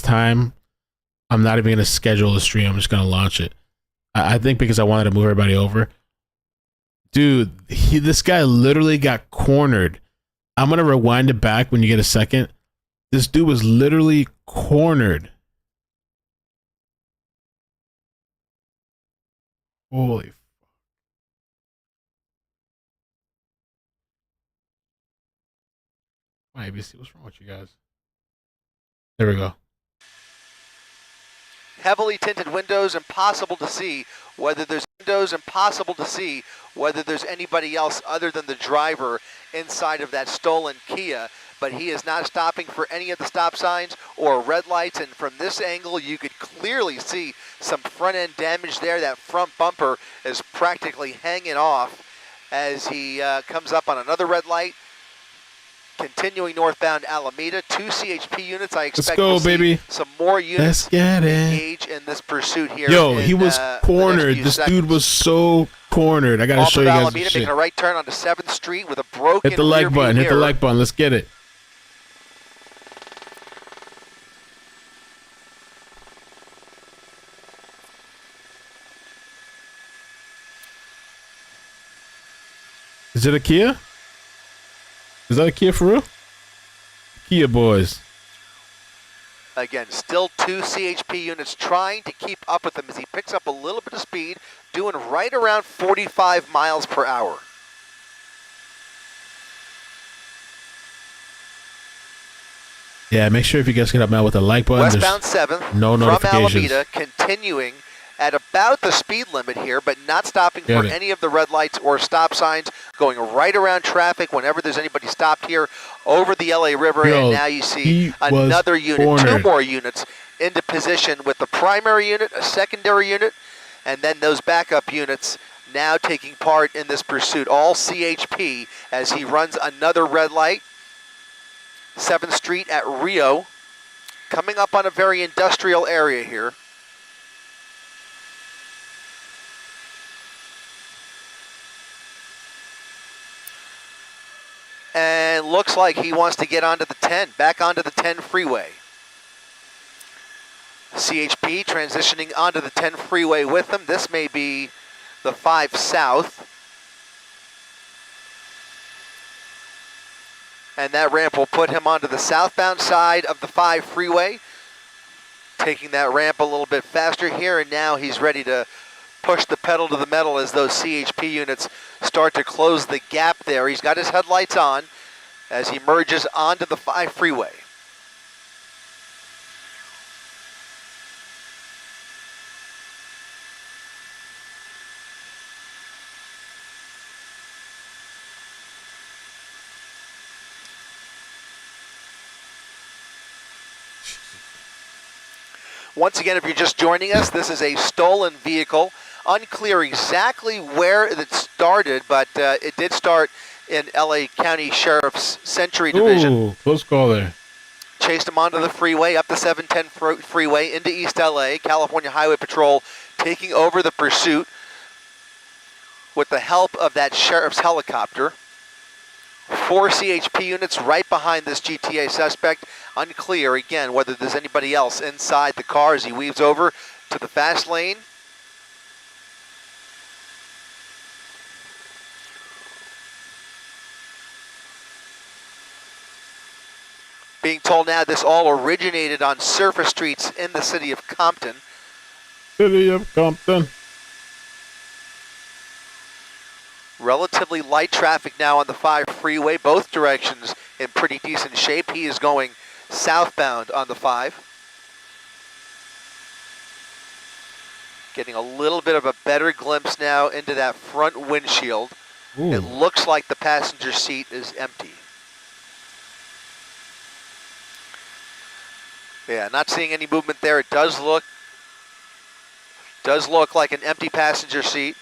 time, I'm not even going to schedule a stream. I'm just going to launch it. I think because I wanted to move everybody over. Dude, this guy literally got cornered. I'm going to rewind it back when you get a second. This dude was literally cornered. Holy fuck. My ABC, what's wrong with you guys? There we go. Heavily tinted windows, impossible to see whether there's anybody else other than the driver inside of that stolen Kia. But he is not stopping for any of the stop signs or red lights, and from this angle you could clearly see some front end damage there. That front bumper is practically hanging off as he comes up on another red light. Continuing northbound Alameda, 2 CHP units. I expect to see some more units engage in this pursuit here. Yo, he was cornered. This dude was so cornered. I gotta show you guys Alameda, making a right turn onto 7th Street with a broken hit the like button. Hit the like button. Let's get it. Is it a Kia? Is that a Kia for real? Kia boys. Again, still 2 CHP units trying to keep up with him as he picks up a little bit of speed, doing right around 45 miles per hour. Yeah, make sure if you guys get up now with a like button. Westbound 7th no notifications. From Alameda, continuing at about the speed limit here, but not stopping for any of the red lights or stop signs, going right around traffic whenever there's anybody stopped here over the LA River. And now you see another unit, cornered. 2 more units into position with the primary unit, a secondary unit, and then those backup units now taking part in this pursuit. All CHP as he runs another red light. 7th Street at Rio, coming up on a very industrial area here. And looks like he wants to get onto the 10, back onto the 10 freeway. CHP transitioning onto the 10 freeway with him. This may be the 5 South. And that ramp will put him onto the southbound side of the 5 freeway. Taking that ramp a little bit faster here, and now he's ready to push the pedal to the metal as those CHP units start to close the gap there. He's got his headlights on as he merges onto the 5 freeway. Once again, if you're just joining us, this is a stolen vehicle. Unclear exactly where it started, but it did start in LA County Sheriff's Century Division. Ooh, close call there. Chased him onto the freeway, up the 710 freeway into East LA. California Highway Patrol taking over the pursuit with the help of that sheriff's helicopter. 4 CHP units right behind this GTA suspect. Unclear, again, whether there's anybody else inside the car as he weaves over to the fast lane. Being told now this all originated on surface streets in the city of Compton. City of Compton. Relatively light traffic now on the 5 freeway, both directions in pretty decent shape. He is going southbound on the 5. Getting a little bit of a better glimpse now into that front windshield. Ooh. It looks like the passenger seat is empty. Yeah, not seeing any movement there. It does look like an empty passenger seat.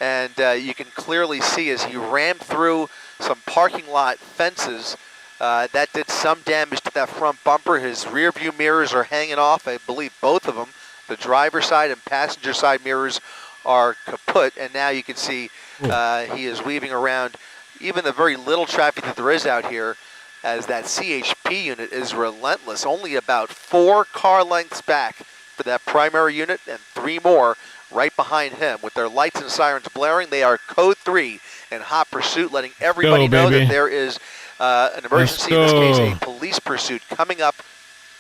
And you can clearly see as he rammed through some parking lot fences, that did some damage to that front bumper. His rear view mirrors are hanging off, I believe both of them. The driver's side and passenger side mirrors are kaput, and now you can see he is weaving around. Even the very little traffic that there is out here, as that CHP unit is relentless, only about 4 car lengths back for that primary unit and 3 more right behind him. With their lights and sirens blaring, they are code 3 in hot pursuit, letting everybody know that there is an emergency, in this case a police pursuit, coming up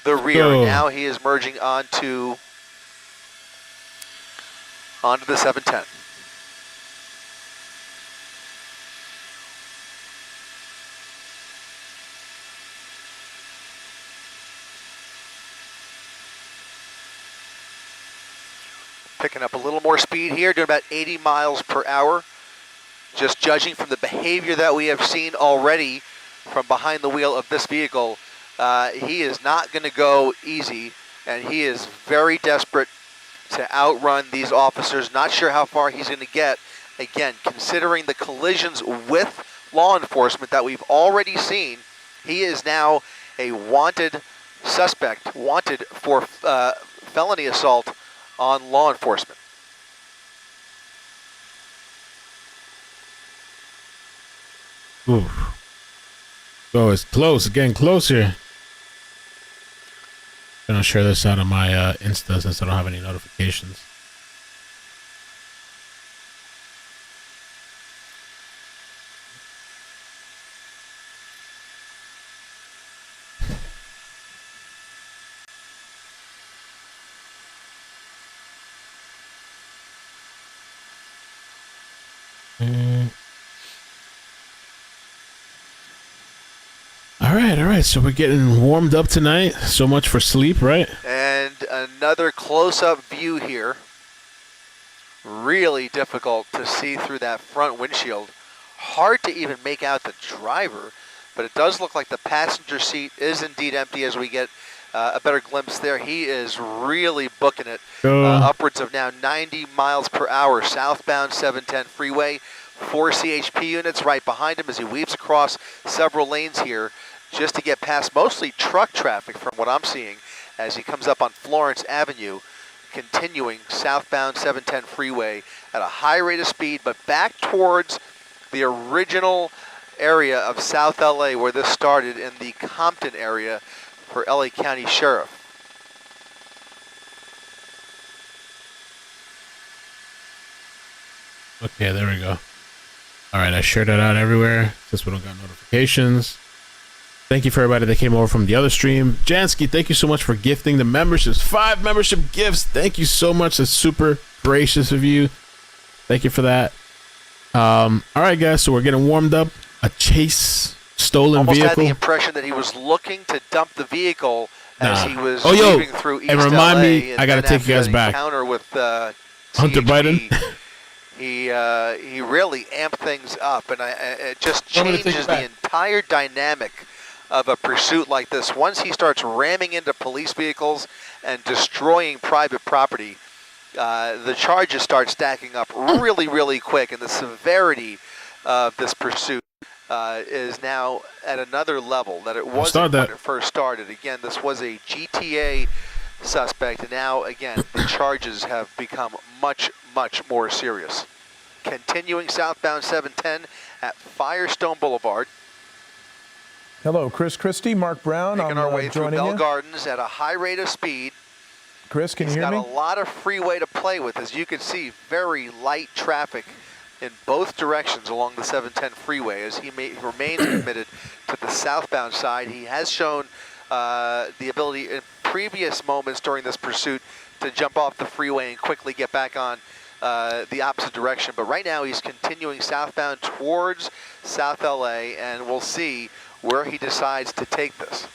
the rear. Now he is merging onto the 710. Picking up a little more speed here, doing about 80 miles per hour. Just judging from the behavior that we have seen already from behind the wheel of this vehicle, he is not going to go easy, and he is very desperate to outrun these officers. Not sure how far he's going to get. Again, considering the collisions with law enforcement that we've already seen, he is now a wanted suspect, wanted for felony assault on law enforcement. Oof. Oh, it's close. It's getting closer. I'm gonna share this out on my Insta since I don't have any notifications. All right. So we're getting warmed up tonight. So much for sleep, right? And another close-up view here. Really difficult to see through that front windshield. Hard to even make out the driver, but it does look like the passenger seat is indeed empty as we get a better glimpse there. He is really booking it. Upwards of now 90 miles per hour, southbound 710 freeway. 4 CHP units right behind him as he weaves across several lanes here just to get past mostly truck traffic from what I'm seeing as he comes up on Florence Avenue, continuing southbound 710 freeway at a high rate of speed, but back towards the original area of South LA where this started in the Compton area for LA County Sheriff. Okay, there we go. All right, I shared that out everywhere since we don't got notifications. Thank you for everybody that came over from the other stream. Jansky, thank you so much for gifting the memberships. 5 membership gifts. Thank you so much. That's super gracious of you. Thank you for that. All right, guys, so we're getting warmed up. A chase, stolen vehicle. Almost had the impression that he was looking to dump the vehicle as he was moving through East and remind LA, me, I got to take you guys back. Encounter with Hunter Biden. He really amped things up, and it just changes the entire dynamic of a pursuit like this. Once he starts ramming into police vehicles and destroying private property, the charges start stacking up really, really quick, and the severity of this pursuit is now at another level that it wasn't when it first started. Again, this was a GTA suspect, and now, again, the charges have become much, much more serious. Continuing southbound 710 at Firestone Boulevard. Hello, Chris Christie, Mark Brown. Making our way through Bell Gardens at a high rate of speed. Chris, can you hear me? He's got a lot of freeway to play with. As you can see, very light traffic in both directions along the 710 freeway as he remains committed to the southbound side. He has shown the ability in previous moments during this pursuit to jump off the freeway and quickly get back on the opposite direction. But right now he's continuing southbound towards South LA, and we'll see where he decides to take this.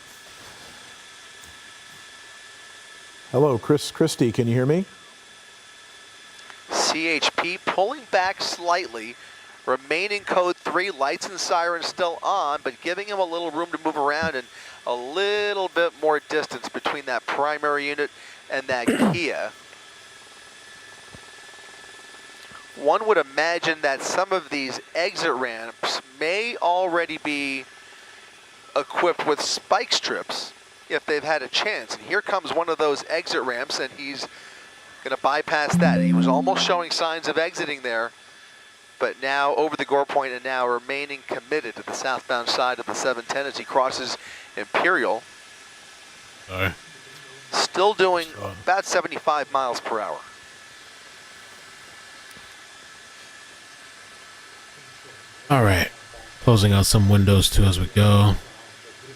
Hello, Chris Christie, can you hear me? CHP pulling back slightly, remaining code 3, lights and sirens still on, but giving him a little room to move around and a little bit more distance between that primary unit and that Kia. One would imagine that some of these exit ramps may already be equipped with spike strips if they've had a chance. And here comes one of those exit ramps, and he's going to bypass that. He was almost showing signs of exiting there, but now over the gore point and now remaining committed to the southbound side of the 710 as he crosses Imperial. Sorry. Still doing about 75 miles per hour. All right. Closing out some windows too as we go.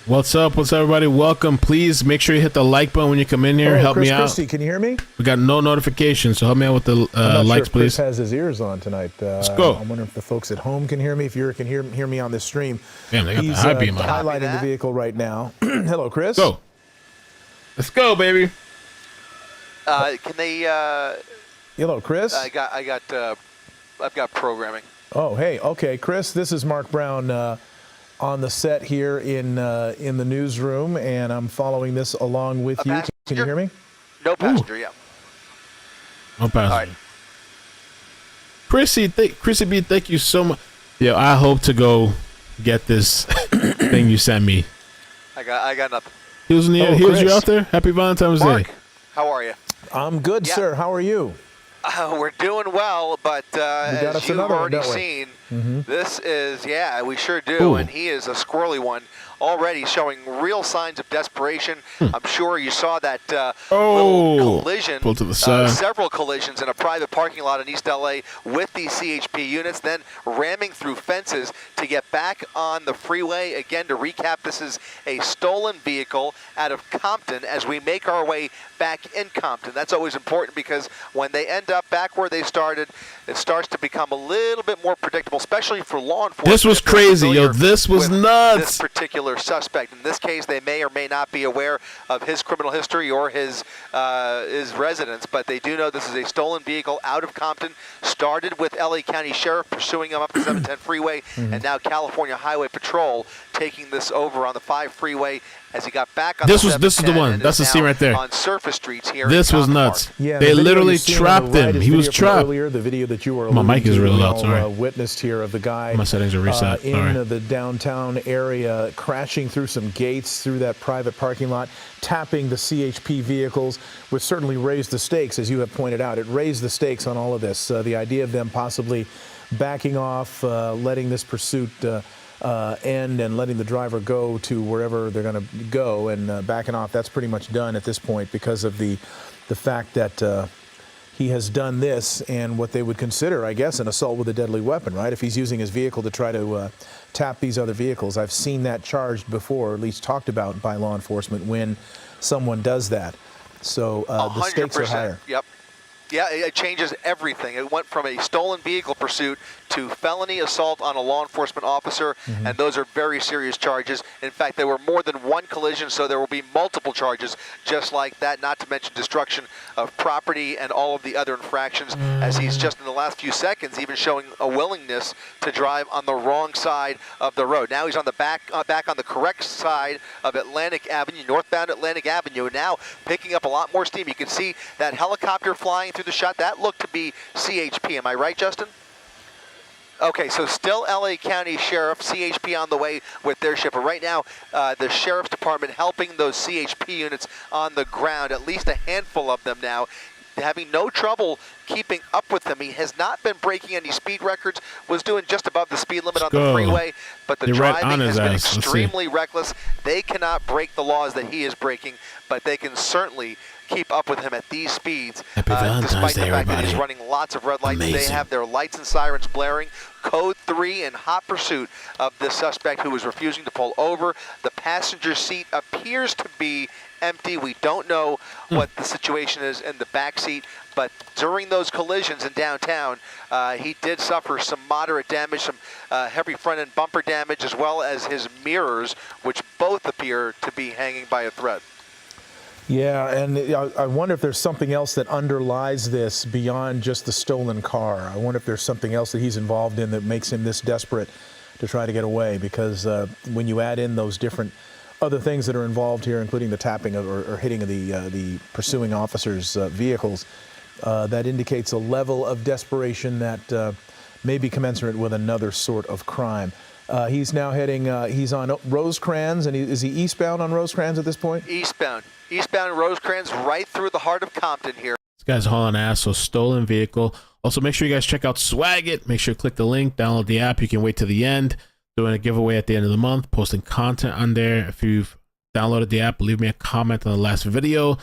What's up? What's up, everybody? Welcome. Please make sure you hit the like button when you come in here. Hello, help Chris me out. Christie, can you hear me? We got no notifications, so help me out with the I'm not likes, sure if please. Chris has his ears on tonight. Let's go. I'm wondering if the folks at home can hear me. If you can hear me on this stream. Damn, they got He's the high beam on. highlighting the vehicle right now. Hello, Chris. Go. Let's go, baby. Can they? Hello, Chris. I've got programming. Oh, hey. Okay, Chris. This is Mark Brown on the set here in the newsroom, and I'm following this along with you. Passenger? Can you hear me? No passenger. Yeah. No passenger. All right. Chrissy B, thank you so much. Yeah, I hope to go get this thing you sent me. I got nothing. He was you Chris. out there? Happy Valentine's Mark, Day. how are you? I'm good, Yeah. sir. How are you? We're doing well, but got as us you've another one, already don't we? seen, this is, we sure do, Ooh. and he is a squirrely one, already showing real signs of desperation. I'm sure you saw that little collision, pull to the side. several collisions in a private parking lot in East LA with these CHP units, then ramming through fences to get back on the freeway. Again, to recap, this is a stolen vehicle out of Compton as we make our way back in Compton. That's always important because when they end up back where they started, it starts to become a little bit more predictable, especially for law enforcement. This was crazy, yo. This was nuts. This particular suspect. In this case, they may or may not be aware of his criminal history or his residence, but they do know this is a stolen vehicle out of Compton. Started with LA County Sheriff pursuing him up the 710 freeway, and now California Highway Patrol taking this over on the 5 freeway as he got back on This the is the 710 one. and That's the is scene now right there. on surface streets here. This in was Compton nuts. Park. Yeah, They the video literally you've seen on trapped the right him. is He was video from trapped. earlier, the video that you were My mic is alluding really to, loud, sorry. Witnessed here of the guy My settings are reset. in Sorry. the downtown area, crashing through some gates through that private parking lot, tapping the CHP vehicles, which certainly raised the stakes, as you have pointed out. It raised the stakes on all of this. The idea of them possibly backing off, letting this pursuit end and letting the driver go to wherever they're going to go and backing off, that's pretty much done at this point because of the fact that he has done this and what they would consider, I guess, an assault with a deadly weapon, right? If he's using his vehicle to try to tap these other vehicles. I've seen that charged before, or at least talked about by law enforcement when someone does that. So the stakes are 100%. higher. Yep. Yeah, it changes everything. It went from a stolen vehicle pursuit to felony assault on a law enforcement officer, and those are very serious charges. In fact, there were more than one collision, so there will be multiple charges just like that, not to mention destruction of property and all of the other infractions, as he's just in the last few seconds even showing a willingness to drive on the wrong side of the road. Now he's on the back on the correct side of Atlantic Avenue, northbound Atlantic Avenue, now picking up a lot more steam. You can see that helicopter flying through the shot. That looked to be CHP. Am I right, Justin? Okay, so still LA County Sheriff, CHP on the way with their shipper. Right now, the Sheriff's Department helping those CHP units on the ground, at least a handful of them now, having no trouble keeping up with him. He has not been breaking any speed records, was doing just above the speed limit on the freeway, but the You're right driving on his has been ass. extremely reckless. They cannot break the laws that he is breaking, but they can certainly keep up with him at these speeds, Happy Valentine's despite the Day, fact that everybody. he's running lots of red lights. They Amazing. have their lights and sirens blaring. Code 3 in hot pursuit of this suspect who is refusing to pull over. The passenger seat appears to be empty. We don't know what the situation is in the back seat, but during those collisions in downtown, he did suffer some moderate damage, some heavy front end bumper damage, as well as his mirrors, which both appear to be hanging by a thread. Yeah, and I wonder if there's something else that underlies this beyond just the stolen car. I wonder if there's something else that he's involved in that makes him this desperate to try to get away, because when you add in those different other things that are involved here, including the tapping of, or hitting of the pursuing officers' vehicles, that indicates a level of desperation that may be commensurate with another sort of crime. He's now heading, he's on Rosecrans, and is he eastbound on Rosecrans at this point? Eastbound Rosecrans, right through the heart of Compton here. This Guys hauling ass, so stolen vehicle. Also, make sure you guys check out Swag It. Make sure you click the link, download the app. You can wait to the end. Doing a giveaway at the end of the month, posting content on there. If you've downloaded the app, leave me a comment on the last video.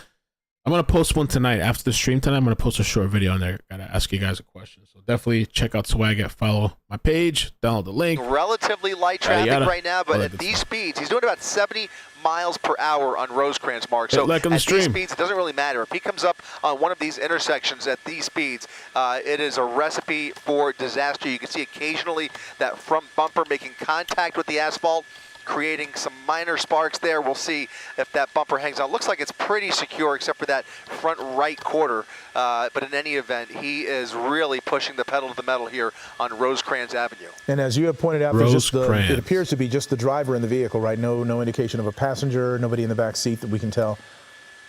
I'm going to post one tonight. After the stream tonight, I'm going to post a short video on there. Got to ask you guys a question. So definitely check out Swag It. Follow my page. Download the link. Relatively light traffic right now, but at these speeds, he's doing about 70 miles per hour on Rosecrans, Mark. So like on the at stream. these speeds, it doesn't really matter. If he comes up on one of these intersections at these speeds, it is a recipe for disaster. You can see occasionally that front bumper making contact with the asphalt, creating some minor sparks there. We'll see if that bumper hangs on. Looks like it's pretty secure except for that front right quarter. But in any event, he is really pushing the pedal to the metal here on Rosecrans Avenue. And as you have pointed out, it appears to be just the driver in the vehicle, right? No indication of a passenger, nobody in the back seat that we can tell.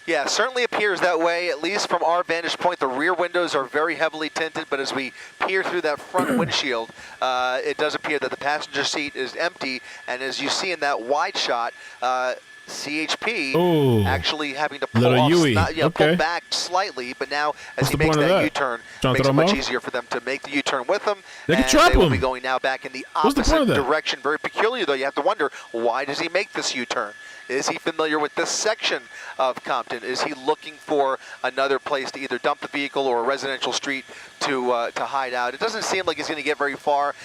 Yeah, certainly appears that way, at least from our vantage point. The rear windows are very heavily tinted, but as we peer through that front windshield, it does appear that the passenger seat is empty. And as you see in that wide shot, CHP actually having to pull back slightly, but now as he makes that U-turn, makes it much easier for them to make the U-turn with him. They will be going now back in the opposite direction. Very peculiar, though. You have to wonder, why does he make this U-turn? Is he familiar with this section of Compton? Is he looking for another place to either dump the vehicle or a residential street to hide out? It doesn't seem like he's going to get very far.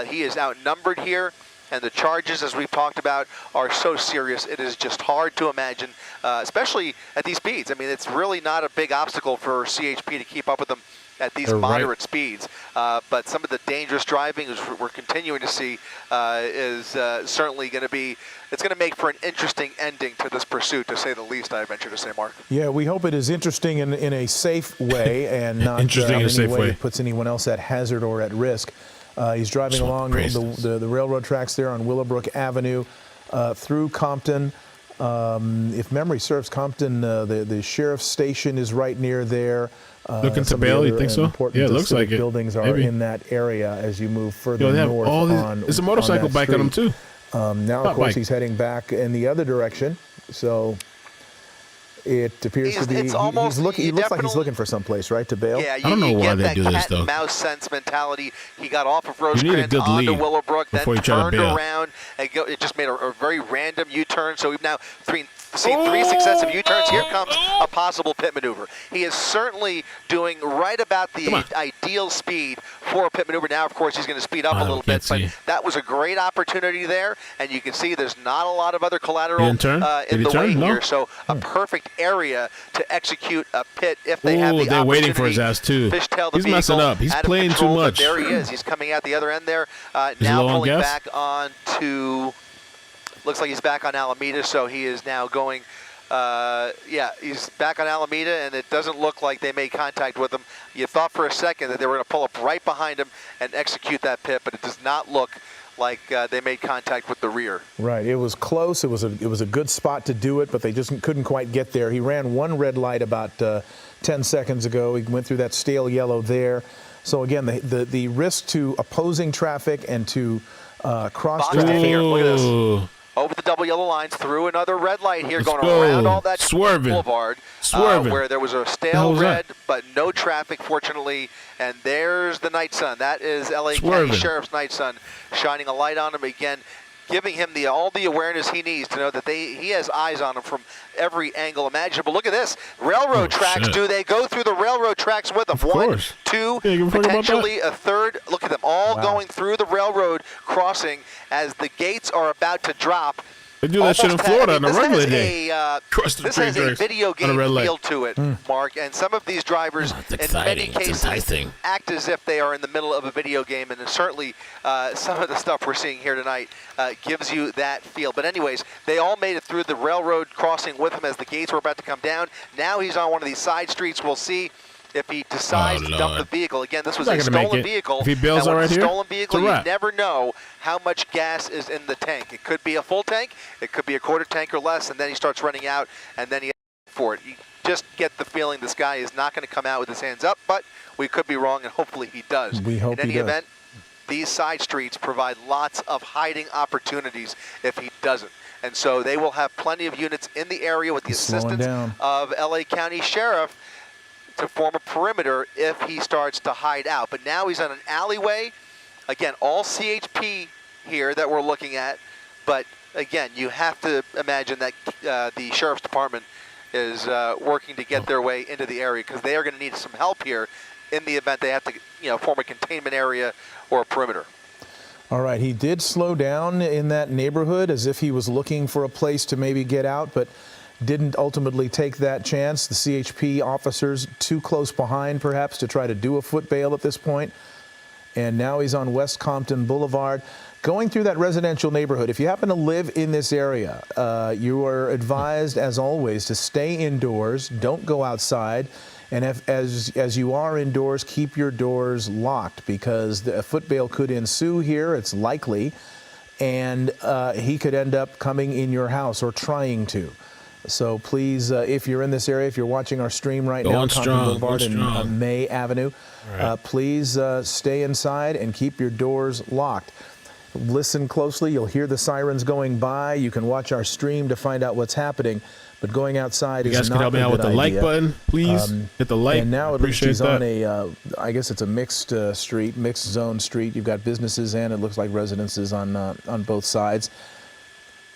He is outnumbered here, and the charges, as we've talked about, are so serious. It is just hard to imagine, especially at these speeds. I mean, it's really not a big obstacle for CHP to keep up with them at these moderate speeds. But some of the dangerous driving, as we're continuing to see, is certainly going to be, it's going to make for an interesting ending to this pursuit, to say the least, I venture to say, Mark. Yeah, we hope it is interesting in a safe way and not in a safe way that puts anyone else at hazard or at risk. He's driving along the railroad tracks there on Willowbrook Avenue through Compton. If memory serves, Compton, the sheriff's station is right near there. Looking to bail, you think so? Yeah, it looks like it. Buildings are in that area as you move further north on. There's a motorcycle bike on him too. Now, of course, he's heading back in the other direction. So it appears to be. He looks like he's looking for someplace, right, to bail. Yeah, I don't know why they do this, though. Mouse sense mentality. He got off of Rosecrans onto Willowbrook, then turned around, and it just made a very random U-turn. So we've now seen three successive U-turns. Here comes a possible pit maneuver. He is certainly doing right about the ideal speed for a pit maneuver. Now, of course, he's going to speed up a little bit, but that was a great opportunity there, and you can see there's not a lot of other collateral in the way here. So a perfect area to execute a pit if they have the opportunity. They're waiting for his ass, too. He's messing up. He's playing too much. There he is. He's coming out the other end there. Now pulling back on to... Looks like he's back on Alameda, so he is now going, he's back on Alameda, and it doesn't look like they made contact with him. You thought for a second that they were going to pull up right behind him and execute that pit, but it does not look like they made contact with the rear. Right, it was close. It was a good spot to do it, but they just couldn't quite get there. He ran one red light about 10 seconds ago. He went through that stale yellow there. So again, the risk to opposing traffic and to cross traffic. Here. Look at this. Over the double yellow lines, through another red light here, going around all that boulevard, where there was a stale red, but no traffic, fortunately. And there's the night sun. That is LA County Sheriff's night sun, shining a light on him again, giving him all the awareness he needs to know that he has eyes on him from every angle imaginable. Look at this. Railroad tracks. Do they go through the railroad tracks with them? One, two, potentially a third. Look at them all going through the railroad crossing as the gates are about to drop. They do that shit in Florida on a regular day. This has a video game feel to it, Mark, and some of these drivers, in many cases, act as if they are in the middle of a video game, and certainly some of the stuff we're seeing here tonight gives you that feel. But anyways, they all made it through the railroad crossing with him as the gates were about to come down. Now he's on one of these side streets. We'll see if he decides to dump the vehicle. Again, this was a stolen vehicle. If he bails out right here, stolen vehicle, you never know how much gas is in the tank. It could be a full tank, it could be a quarter tank or less, and then he starts running out, and then he has for it. You just get the feeling this guy is not going to come out with his hands up, but we could be wrong, and hopefully he does. We hope in any event, these side streets provide lots of hiding opportunities if he doesn't. And so they will have plenty of units in the area with the assistance of LA County Sheriff. to form a perimeter if he starts to hide out. But now he's on an alleyway. Again, all CHP here that we're looking at. But again, you have to imagine that the Sheriff's Department is working to get their way into the area, because they are going to need some help here in the event they have to form a containment area or a perimeter. All right, he did slow down in that neighborhood as if he was looking for a place to maybe get out, but didn't ultimately take that chance. The CHP officers too close behind, perhaps, to try to do a foot bail at this point. And now he's on West Compton Boulevard, going through that residential neighborhood. If you happen to live in this area, you are advised, as always, to stay indoors. Don't go outside. And as you are indoors, keep your doors locked, because a foot bail could ensue here. It's likely. And he could end up coming in your house, or trying to. So please, if you're in this area, if you're watching our stream right now, Compton Boulevard and May Avenue, please stay inside and keep your doors locked. Listen closely. You'll hear the sirens going by. You can watch our stream to find out what's happening. But going outside is not a good idea. You guys can help me out with the like button, please. Hit the like. And now at least he's on a, I guess it's a mixed street, mixed zone street. You've got businesses and it looks like residences on both sides.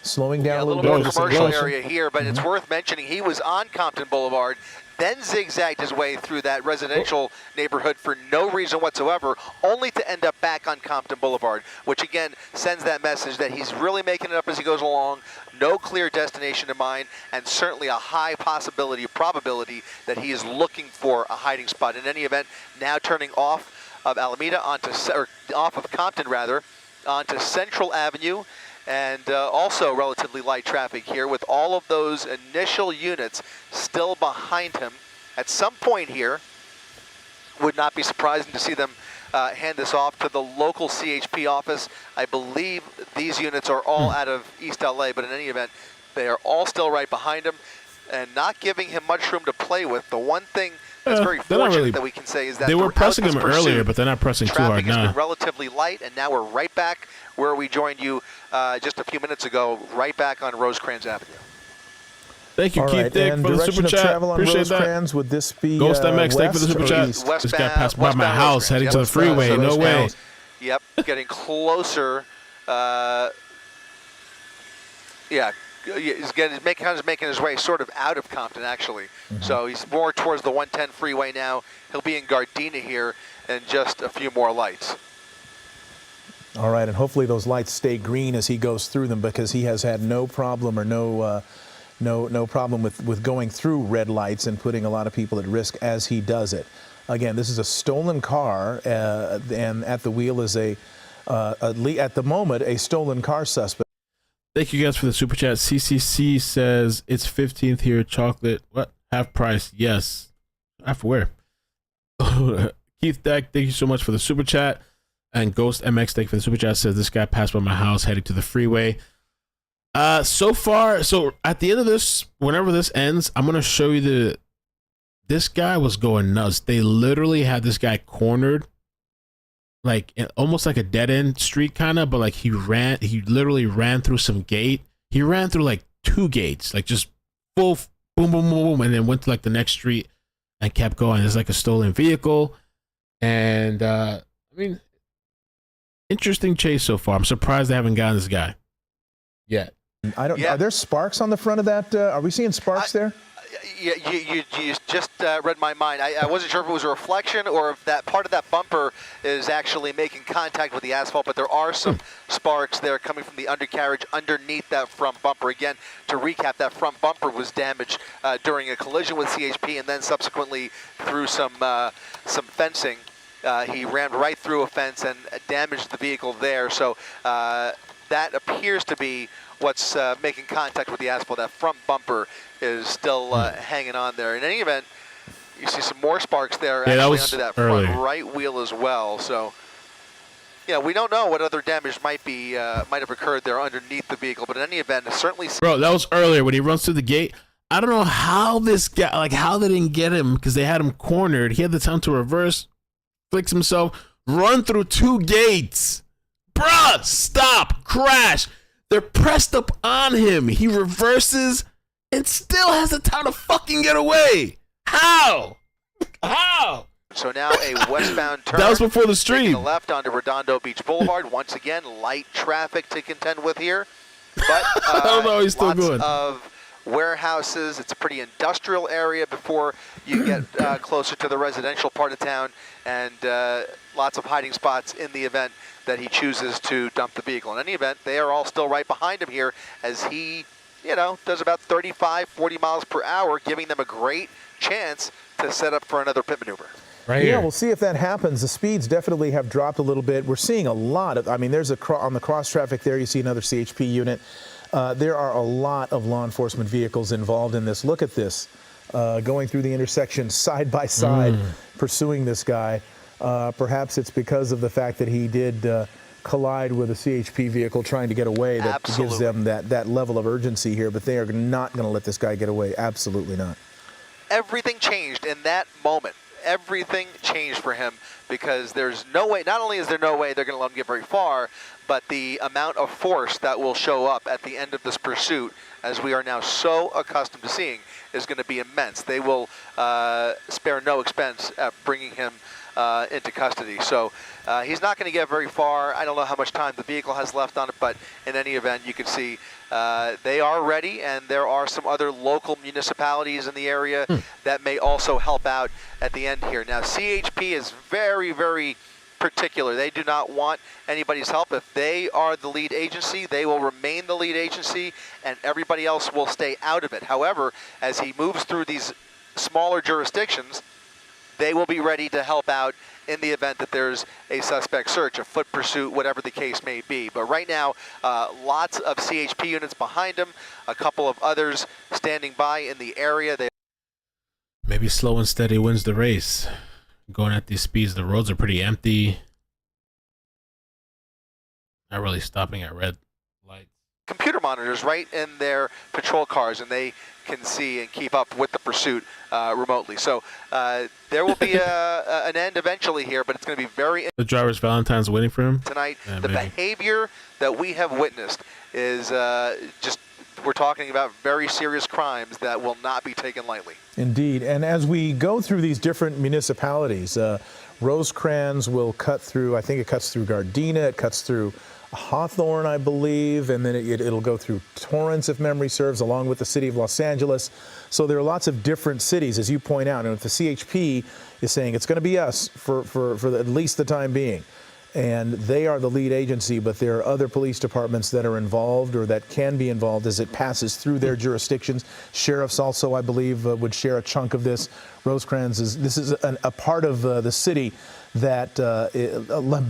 Slowing down a little bit. More commercial area here, but it's worth mentioning he was on Compton Boulevard, then zigzagged his way through that residential neighborhood for no reason whatsoever, only to end up back on Compton Boulevard, which again sends that message that he's really making it up as he goes along, no clear destination in mind, and certainly a high probability that he is looking for a hiding spot. In any event, now turning off of Alameda off of Compton rather, onto Central Avenue. And also relatively light traffic here, with all of those initial units still behind him. At some point here, would not be surprising to see them hand this off to the local CHP office. I believe these units are all out of East LA, but in any event, they are all still right behind him and not giving him much room to play with. The one thing that's very fortunate that we can say is that they were pressing him earlier, but they're not pressing too hard now. Traffic has been relatively light, and now we're right back where we joined you just a few minutes ago, right back on Rosecrans Avenue. Thank you, Keith Dick, for the super chat. Appreciate that. Would this be Ghost MX, thank you for the super chat. This guy passed by my house, heading to the freeway. No way. Yep, getting closer. Yeah. He's making his way sort of out of Compton, actually. So he's more towards the 110 freeway now. He'll be in Gardena here in just a few more lights. All right, and hopefully those lights stay green as he goes through them, because he has had no problem or no problem with going through red lights and putting a lot of people at risk as he does it. Again, this is a stolen car, and at the wheel is at the moment a stolen car suspect. Thank you guys for the super chat. CCC says it's 15th here. Chocolate. What? Half price. Yes. Half where? Keith Deck, thank you so much for the super chat. And Ghost MX, thank you for the super chat. Says this guy passed by my house heading to the freeway. So far, so at the end of this, whenever this ends, I'm gonna show you this guy was going nuts. They literally had this guy cornered, like almost like a dead end street kind of, but like he literally ran through some gate. He ran through like 2 gates, like just full boom, boom, boom, boom, and then went to like the next street and kept going. It's like a stolen vehicle. And I mean, interesting chase so far. I'm surprised they haven't gotten this guy yet. Are there sparks on the front of that? Are we seeing sparks there? You just read my mind. I wasn't sure if it was a reflection or if that part of that bumper is actually making contact with the asphalt, but there are some sparks there coming from the undercarriage underneath that front bumper. Again, to recap, that front bumper was damaged during a collision with CHP and then subsequently through some fencing. He rammed right through a fence and damaged the vehicle there. So that appears to be what's making contact with the asphalt. That front bumper is still hanging on there. In any event, you see some more sparks there actually under that front right wheel as well. So, yeah, we don't know what other damage might have occurred there underneath the vehicle, but in any event, it's certainly. Bro, that was earlier when he runs through the gate. I don't know how this guy, like how they didn't get him, because they had him cornered. He had the time to reverse, flicks himself, run through 2 gates. Bruh, stop, crash. They're pressed up on him. He reverses and still has the time to fucking get away. How? So now a westbound turn. That was before the Taking stream. a left onto Redondo Beach Boulevard. Once again, light traffic to contend with here. But I don't know, he's still lots going. of warehouses. It's a pretty industrial area before you get closer to the residential part of town, and lots of hiding spots in the event that he chooses to dump the vehicle. In any event, they are all still right behind him here as he, does about 35, 40 miles per hour, giving them a great chance to set up for another pit maneuver. Right here. Yeah, we'll see if that happens. The speeds definitely have dropped a little bit. We're seeing a lot of, there's on the cross traffic there, you see another CHP unit. There are a lot of law enforcement vehicles involved in this. Look at this, going through the intersection side by side, pursuing this guy. Perhaps it's because of the fact that he did collide with a CHP vehicle trying to get away that gives them that level of urgency here, but they are not going to let this guy get away. Absolutely not. Everything changed in that moment. Everything changed for him because there's no way, not only is there no way they're going to let him get very far, but the amount of force that will show up at the end of this pursuit, as we are now so accustomed to seeing, is going to be immense. They will spare no expense at bringing him into custody. So he's not going to get very far. I don't know how much time the vehicle has left on it, but in any event, you can see they are ready, and there are some other local municipalities in the area that may also help out at the end here. Now, CHP is very, very particular. They do not want anybody's help. If they are the lead agency, they will remain the lead agency, and everybody else will stay out of it. However, as he moves through these smaller jurisdictions, they will be ready to help out in the event that there's a suspect search, a foot pursuit, whatever the case may be. But right now, lots of CHP units behind him, a couple of others standing by in the area. Maybe slow and steady wins the race. Going at these speeds, the roads are pretty empty. Not really stopping at red lights. Computer monitors right in their patrol cars, and they can see and keep up with the pursuit remotely. So there will be an end eventually here, but it's going to be very... The driver's Valentine's waiting for him? Tonight, yeah, the maybe. behavior that we have witnessed is just... We're talking about very serious crimes that will not be taken lightly. Indeed. And as we go through these different municipalities, Rosecrans will cut through, I think it cuts through Gardena, it cuts through Hawthorne, I believe, and then it'll go through Torrance, if memory serves, along with the city of Los Angeles. So there are lots of different cities, as you point out, and if the CHP is saying it's going to be us for at least the time being, and they are the lead agency, but there are other police departments that are involved or that can be involved as it passes through their jurisdictions. Sheriffs also, I believe, would share a chunk of this. Rosecrans this is a part of the city that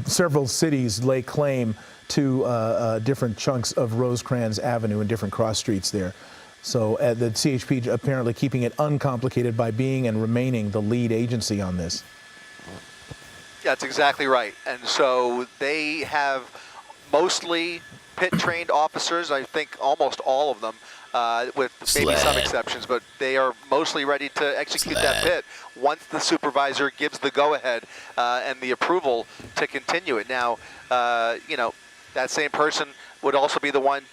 several cities lay claim to different chunks of Rosecrans Avenue and different cross streets there. So the CHP apparently keeping it uncomplicated by being and remaining the lead agency on this. That's exactly right. And so they have mostly pit-trained officers, I think almost all of them, with maybe some exceptions, but they are mostly ready to execute that pit once the supervisor gives the go-ahead and the approval to continue it. Now, that same person would also be the one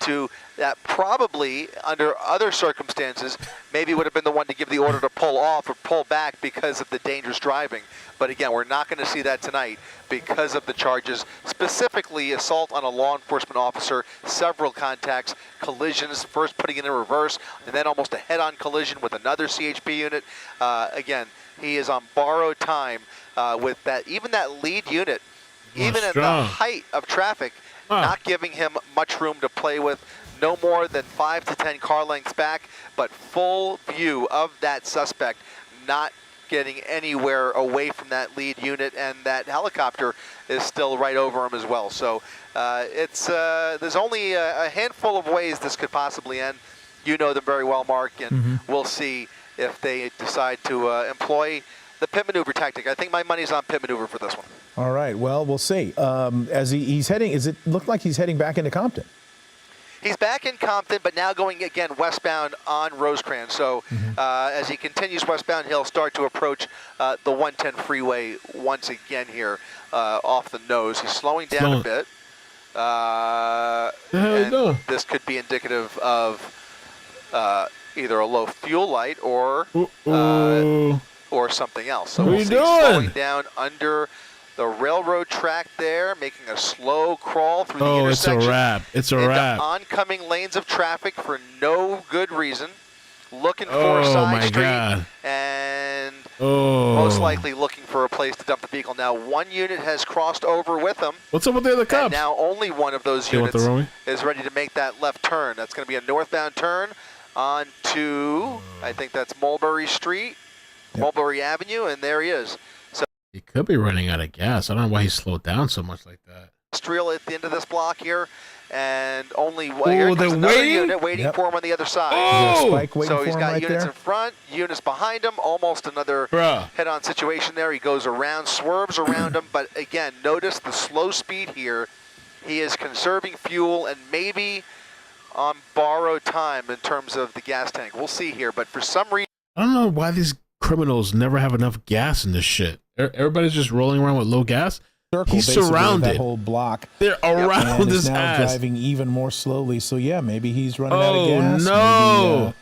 that probably, under other circumstances, maybe would have been the one to give the order to pull off or pull back because of the dangerous driving. But again, we're not going to see that tonight because of the charges, specifically assault on a law enforcement officer, several contacts, collisions, first putting it in reverse, and then almost a head-on collision with another CHP unit. Again, he is on borrowed time with that, even that lead unit, even at the height of traffic, not giving him much room to play with, no more than 5 to 10 car lengths back, but full view of that suspect, not getting anywhere away from that lead unit, and that helicopter is still right over him as well. So there's only a handful of ways this could possibly end. You know them very well, Mark, and we'll see if they decide to employ the pit maneuver tactic. I think my money's on pit maneuver for this one. All right, well, we'll see. As he's heading, it look like he's heading back into Compton? He's back in Compton, but now going again westbound on Rosecrans. So as he continues westbound, he'll start to approach the 110 freeway once again here off the nose. He's slowing down a bit. And this could be indicative of either a low fuel light or something else. So What we'll are you see doing? slowing down under the railroad track there, making a slow crawl through the Oh, it's intersection. a wrap. It's a into wrap. oncoming lanes of traffic for no good reason. Looking for a Oh, side my street God. and Oh. most likely looking for a place to dump the vehicle. Now, one unit has crossed over with them. What's up with the other And cops? now only one of those They went the units wrong way? is ready to make that left turn. That's going to be a northbound turn onto, I think that's Mulberry Street, Mulberry Avenue, and there he is. So He could be running out of gas. I don't know why he slowed down so much like that. industrial at the end of this block here, and only here Oh, comes they're another waiting? unit waiting for him on the other side. Is there a Oh! spike waiting So for he's him got right units there? in front, units behind him, almost another Bruh. head-on situation there. He goes around, swerves around him, but again, notice the slow speed here. He is conserving fuel and maybe on borrowed time in terms of the gas tank. We'll see here, but for some reason, I don't know why these criminals never have enough gas in this shit. Everybody's just rolling around with low gas. Circle, He's basically, surrounded. that whole block. They're around And his is now ass. driving even more slowly. So yeah, maybe he's running out of Oh, gas. no. Maybe,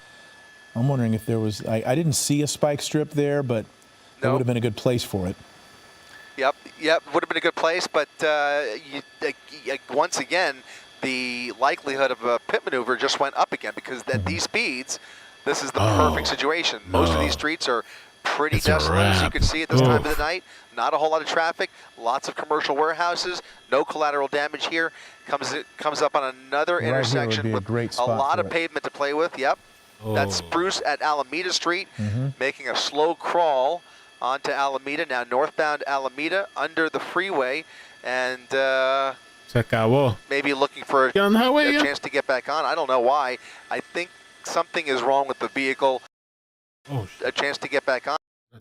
I'm wondering if there was. I didn't see a spike strip there, but that No. would have been a good place for it. Yep, would have been a good place, but once again, the likelihood of a pit maneuver just went up again because at these speeds, this is the perfect situation. Most of these streets are pretty It's a desolate, as you wrap. can see at this time of Oof. the night. Not a whole lot of traffic, lots of commercial warehouses, no collateral damage here. Comes up on another Right here would intersection be a with great a spot lot for of it. pavement to play with. Yep, that's Oh. Spruce at Alameda Street, Mm-hmm. making a slow crawl onto Alameda, now northbound Alameda under the freeway, and Se acabó. maybe looking for Get on the highway a again? chance to get back on. I don't know why. I think something is wrong with the vehicle. Oh, shit. A chance to get back on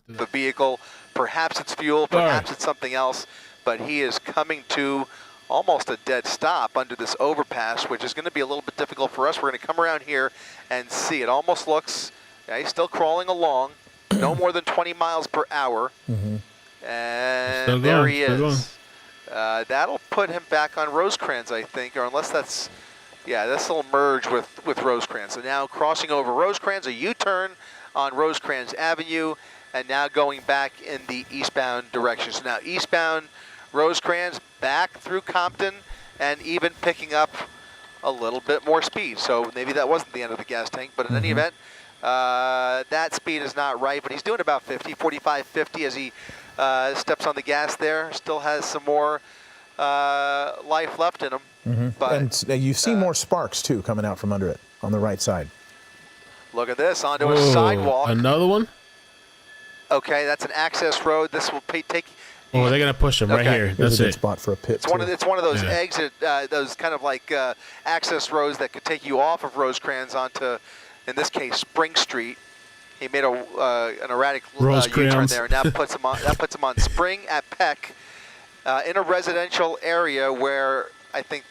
the vehicle. Perhaps it's fuel, perhaps it's something else, but he is coming to almost a dead stop under this overpass, which is going to be a little bit difficult for us. We're going to come around here and see. It almost looks, yeah, he's still crawling along, no more than 20 miles per hour. Mm-hmm. And Still there going, he still going. is. That'll put him back on Rosecrans, I think, or unless that's, yeah, this will merge with Rosecrans. So now crossing over Rosecrans, a U-turn on Rosecrans Avenue, and now going back in the eastbound direction. So now eastbound Rosecrans, back through Compton, and even picking up a little bit more speed. So maybe that wasn't the end of the gas tank, but in any event, that speed is not right, but he's doing about 50, 45, 50 as he steps on the gas there. Still has some more life left in him. Mm-hmm. But And you see more sparks too coming out from under it on the right side. look at this, onto a Whoa. sidewalk. Another one? Okay, that's an access road. This will take. Oh, they're going to push him right Okay. here. Here's That's a good it. spot for a pit. It's one of those Yeah. exit, those kind of like access roads that could take you off of Rosecrans onto, in this case, Spring Street. He made an erratic U-turn Rosecrans. there, and that puts him on Spring at Peck, in a residential area where I think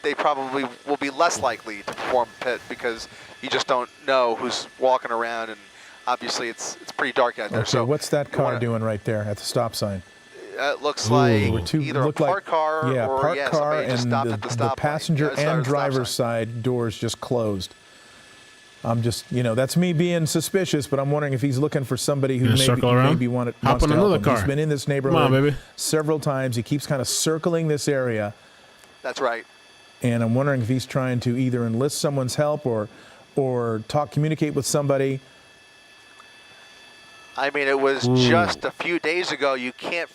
they probably will be less likely to perform a pit because you just don't know who's walking around, and obviously it's pretty dark out there. Okay, So what's that car wanna- doing right there at the stop sign? It looks Ooh. like There were either a looked like- parked car yeah, or parked car somebody just and stopped at the the stop passenger light. and driver's side doors just closed. I'm just, that's me being suspicious, but I'm wondering if he's looking for somebody who Gonna maybe, circle around? maybe wants Hop to on help another him. car. He's been in this Come neighborhood on, baby. several times. He keeps kind of circling this area, That's right. and I'm wondering if he's trying to either enlist someone's help or communicate with somebody. I mean, it was just a few days ago. You can't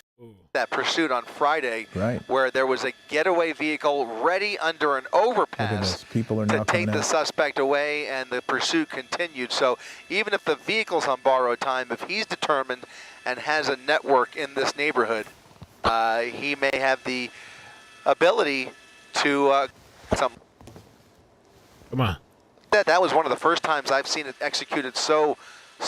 that pursuit on Friday, Right. where there was a getaway vehicle ready under an Look at overpass this. People are to now take coming the out. suspect away, and the pursuit continued. So even if the vehicle's on borrowed time, if he's determined and has a network in this neighborhood, he may have the ability to some. Come on. That was one of the first times I've seen it executed so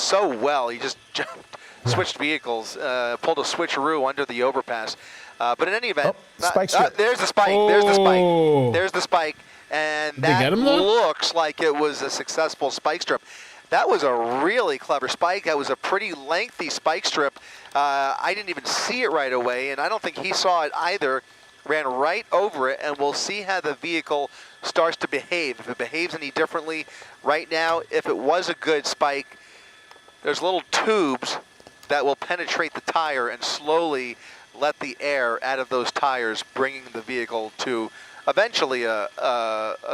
well. He just jumped, switched vehicles, pulled a switcheroo under the overpass. But in any event, spike strip. there's the spike. There's the Oh. spike. There's the spike, and Did they get that him, though? looks like it was a successful spike strip. That was a really clever spike. That was a pretty lengthy spike strip. I didn't even see it right away, and I don't think he saw it either. Ran right over it, and we'll see how the vehicle starts to behave. If it behaves any differently right now, if it was a good spike, there's little tubes that will penetrate the tire and slowly let the air out of those tires, bringing the vehicle to eventually a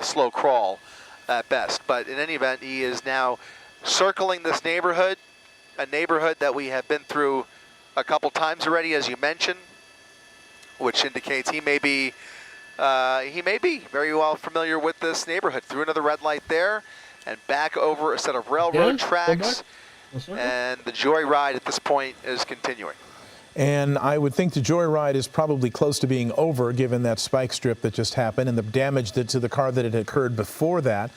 slow crawl at best. But in any event, he is now circling this neighborhood, a neighborhood that we have been through a couple times already, as you mentioned, which indicates he may be very well familiar with this neighborhood. Through another red light there, and back over a set of railroad tracks, and the joyride at this point is continuing. And I would think the joyride is probably close to being over, given that spike strip that just happened and the damage to the car that had occurred before that,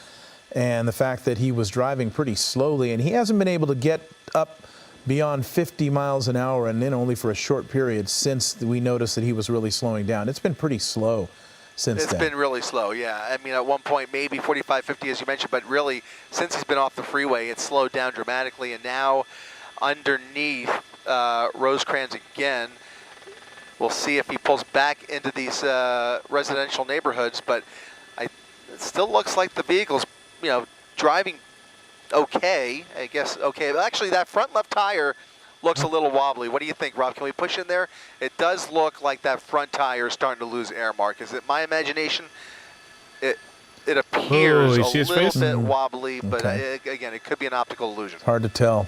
and the fact that he was driving pretty slowly, and he hasn't been able to get up beyond 50 miles an hour, and then only for a short period since we noticed that he was really slowing down. It's been pretty slow since then. It's been really slow, yeah. I mean, at one point, maybe 45, 50, as you mentioned, but really, since he's been off the freeway, it's slowed down dramatically, and now underneath Rosecrans again. We'll see if he pulls back into these residential neighborhoods, but it still looks like the vehicle's, driving okay, I guess, okay. But actually, that front left tire looks a little wobbly. What do you think, Rob? Can we push in there? It does look like that front tire is starting to lose air, Mark. Is it my imagination? It appears a little bit wobbly, but again, it could be an optical illusion. Hard to tell.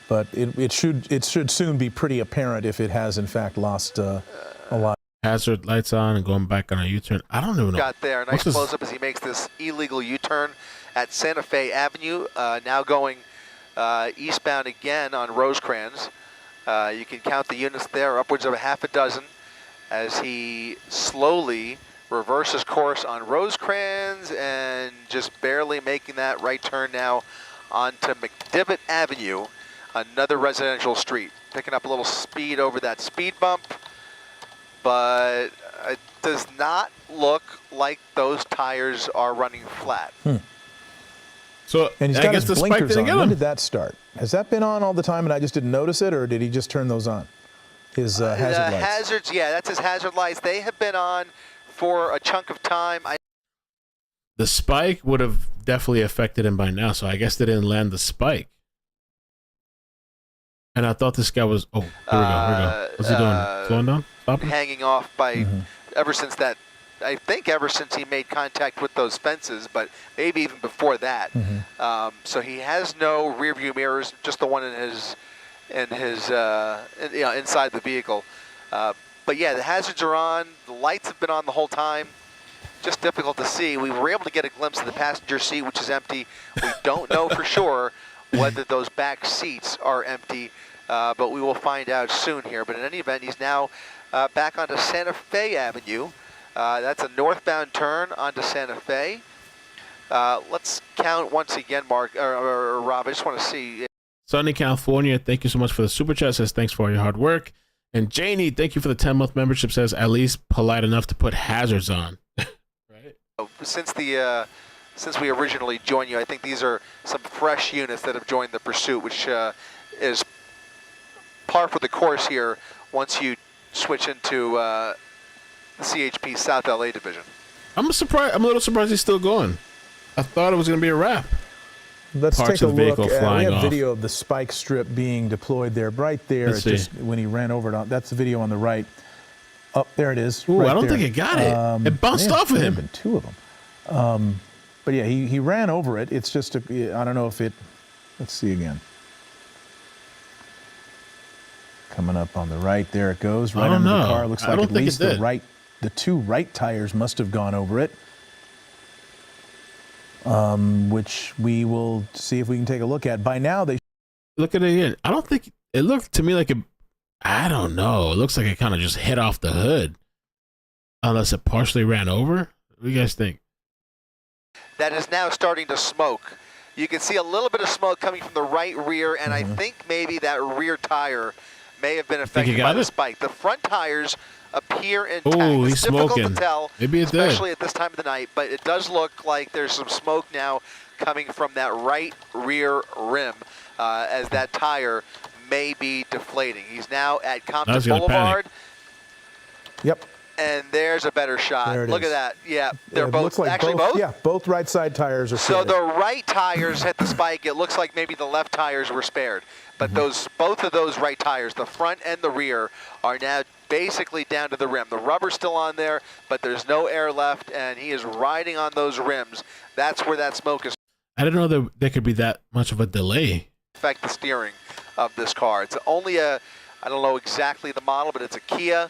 But it should soon be pretty apparent if it has in fact lost a lot. Hazard lights on and going back on a U-turn. I don't even know. Got there. Nice close-up as he makes this illegal U-turn at Santa Fe Avenue. Now going eastbound again on Rosecrans. You can count the units there, upwards of a half a dozen, as he slowly reverses course on Rosecrans and just barely making that right turn now onto McDivitt Avenue. Another residential street, picking up a little speed over that speed bump, but it does not look like those tires are running flat. So, and he's got his blinkers on. When did that start? Has that been on all the time and I just didn't notice it, or did he just turn those on? His hazard lights. Hazards, yeah, that's his hazard lights. They have been on for a chunk of time. The spike would have definitely affected him by now, so I guess they didn't land the spike. And I thought this guy was, here we go. What's he doing? Slowing down? Stopping? Hanging off by, ever since he made contact with those fences, but maybe even before that. So he has no rear view mirrors, just the one inside the vehicle. But yeah, the hazards are on. The lights have been on the whole time. Just difficult to see. We were able to get a glimpse of the passenger seat, which is empty. We don't know for sure whether those back seats are empty, but we will find out soon here. But in any event, he's now back onto Santa Fe Avenue. That's a northbound turn onto Santa Fe. Let's count once again, Mark, or Rob, I just want to see. Sunny California, thank you so much for the super chat. Says thanks for all your hard work. And Janie, thank you for the 10-month membership. Says at least polite enough to put hazards on. Right. Since we originally joined you, I think these are some fresh units that have joined the pursuit, which is par for the course here once you switch into the CHP South LA division. I'm a little surprised he's still going. I thought it was going to be a wrap. Let's Parts take a of the look. vehicle flying we have off. video of the spike strip being deployed there. Right there, Let's see. just when he ran over it. That's the video on the right. Oh, there it is. Ooh, right I don't there. think it got it. It bounced off of him. There have been two of them. But yeah, he ran over it. It's just, I don't know if it, let's see again. Coming up on the right, there it goes. Right under the car. Looks like at least the two right tires must have gone over it. Which we will see if we can take a look at. By now, they look at it again. I don't think it looked to me like I don't know. It looks like it kind of just hit off the hood, unless it partially ran over. What do you guys think? That is now starting to smoke. You can see a little bit of smoke coming from the right rear, and I think maybe that rear tire may have been affected by the spike. The front tires appear intact. Oh, he's it's difficult smoking. to tell, maybe it especially did. At this time of the night, but it does look like there's some smoke now coming from that right rear rim as that tire may be deflating. He's now at Compton Boulevard. Yep. And there's a better shot. Look at that. Yeah, they're both. Like actually, both? Yeah, both right side tires are So shredded. the right tires hit the spike. It looks like maybe the left tires were spared. But both of those right tires, the front and the rear, are now basically down to the rim. The rubber's still on there, but there's no air left, and he is riding on those rims. That's where that smoke is. I didn't know that there could be that much of a delay. Affect the steering of this car. It's only I don't know exactly the model, but it's a Kia.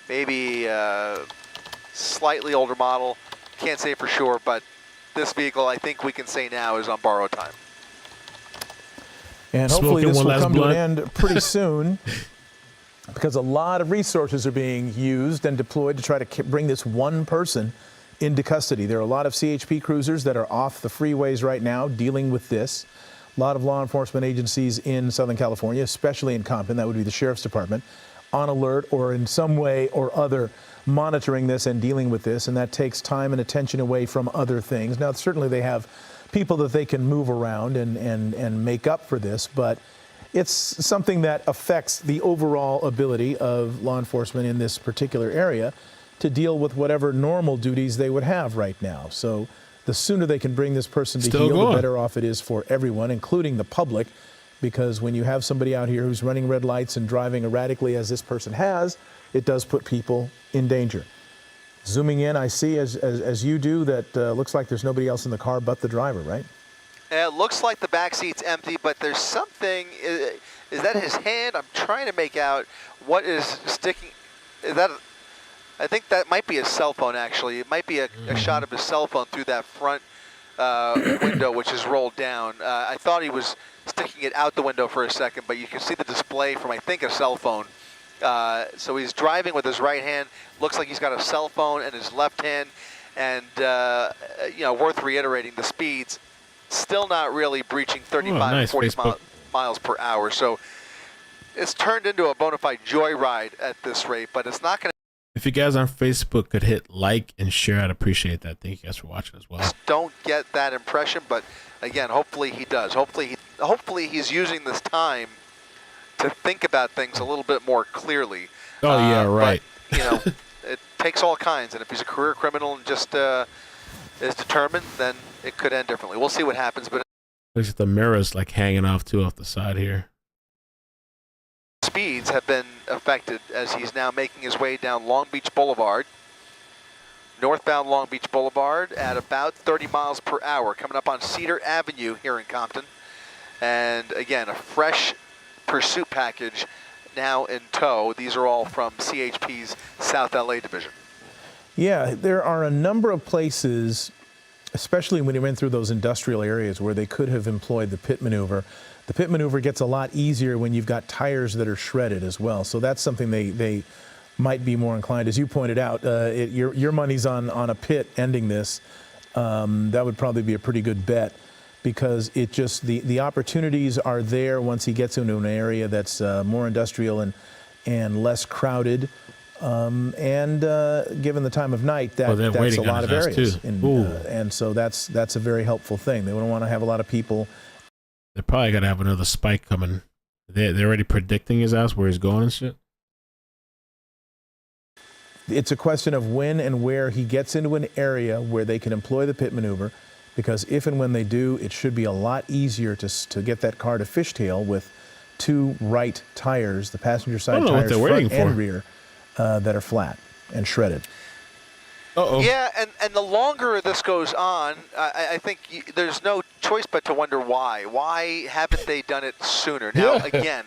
Maybe a slightly older model. Can't say for sure, but this vehicle, I think we can say now, is on borrowed time. And hopefully this will come to an blunt. end pretty soon because a lot of resources are being used and deployed to try to bring this one person into custody. There are a lot of CHP cruisers that are off the freeways right now dealing with this. A lot of law enforcement agencies in Southern California, especially in Compton, that would be the Sheriff's Department, on alert or in some way or other monitoring this and dealing with this, and that takes time and attention away from other things. Now, certainly they have people that they can move around and make up for this, but it's something that affects the overall ability of law enforcement in this particular area to deal with whatever normal duties they would have right now. So the sooner they can bring this person to heal, the better off it is for everyone, including the public, because when you have somebody out here who's running red lights and driving erratically as this person has, it does put people in danger. Zooming in, I see, as you do, that looks like there's nobody else in the car but the driver, right? It looks like the back seat's empty, but there's something. Is that his hand? I'm trying to make out what is sticking. Is that? I think that might be his cell phone, actually. It might be a shot of his cell phone through that front window, which is rolled down. I thought he was sticking it out the window for a second, but you can see the display from, I think, a cell phone. So he's driving with his right hand. Looks like he's got a cell phone in his left hand. And, you know, worth reiterating, the speeds still not really breaching 35 to 40 miles per hour. So it's turned into a bona fide joyride at this rate, but it's not going to. If you guys on Facebook could hit like and share, I'd appreciate that. Thank you guys for watching as well. Don't get that impression, but again, hopefully he does. Hopefully he's using this time to think about things a little bit more clearly. Oh yeah, right. But, you know, it takes all kinds, and if he's a career criminal and just is determined, then it could end differently. We'll see what happens. But looks like the mirror's like hanging off too off the side here. Speeds have been affected as he's now making his way down Long Beach Boulevard, northbound Long Beach Boulevard at about 30 miles per hour, coming up on Cedar Avenue here in Compton. And again, a fresh pursuit package now in tow. These are all from CHP's South LA division. Yeah, there are a number of places, especially when he went through those industrial areas, where they could have employed the pit maneuver. The pit maneuver gets a lot easier when you've got tires that are shredded as well. So that's something they might be more inclined. As you pointed out, your money's on a pit ending this. That would probably be a pretty good bet, because it just the opportunities are there once he gets into an area that's more industrial and less crowded. And given the time of night, that's a lot of areas. And so that's a very helpful thing. They don't want to have a lot of people. They're probably going to have another spike coming. They're already predicting his ass, where he's going and shit. It's a question of when and where he gets into an area where they can employ the pit maneuver, because if and when they do, it should be a lot easier to get that car to fishtail with two right tires, the passenger side tires, front and rear, that are flat and shredded. Yeah, and the longer this goes on, I think there's no choice but to wonder why. Why haven't they done it sooner? Now, again,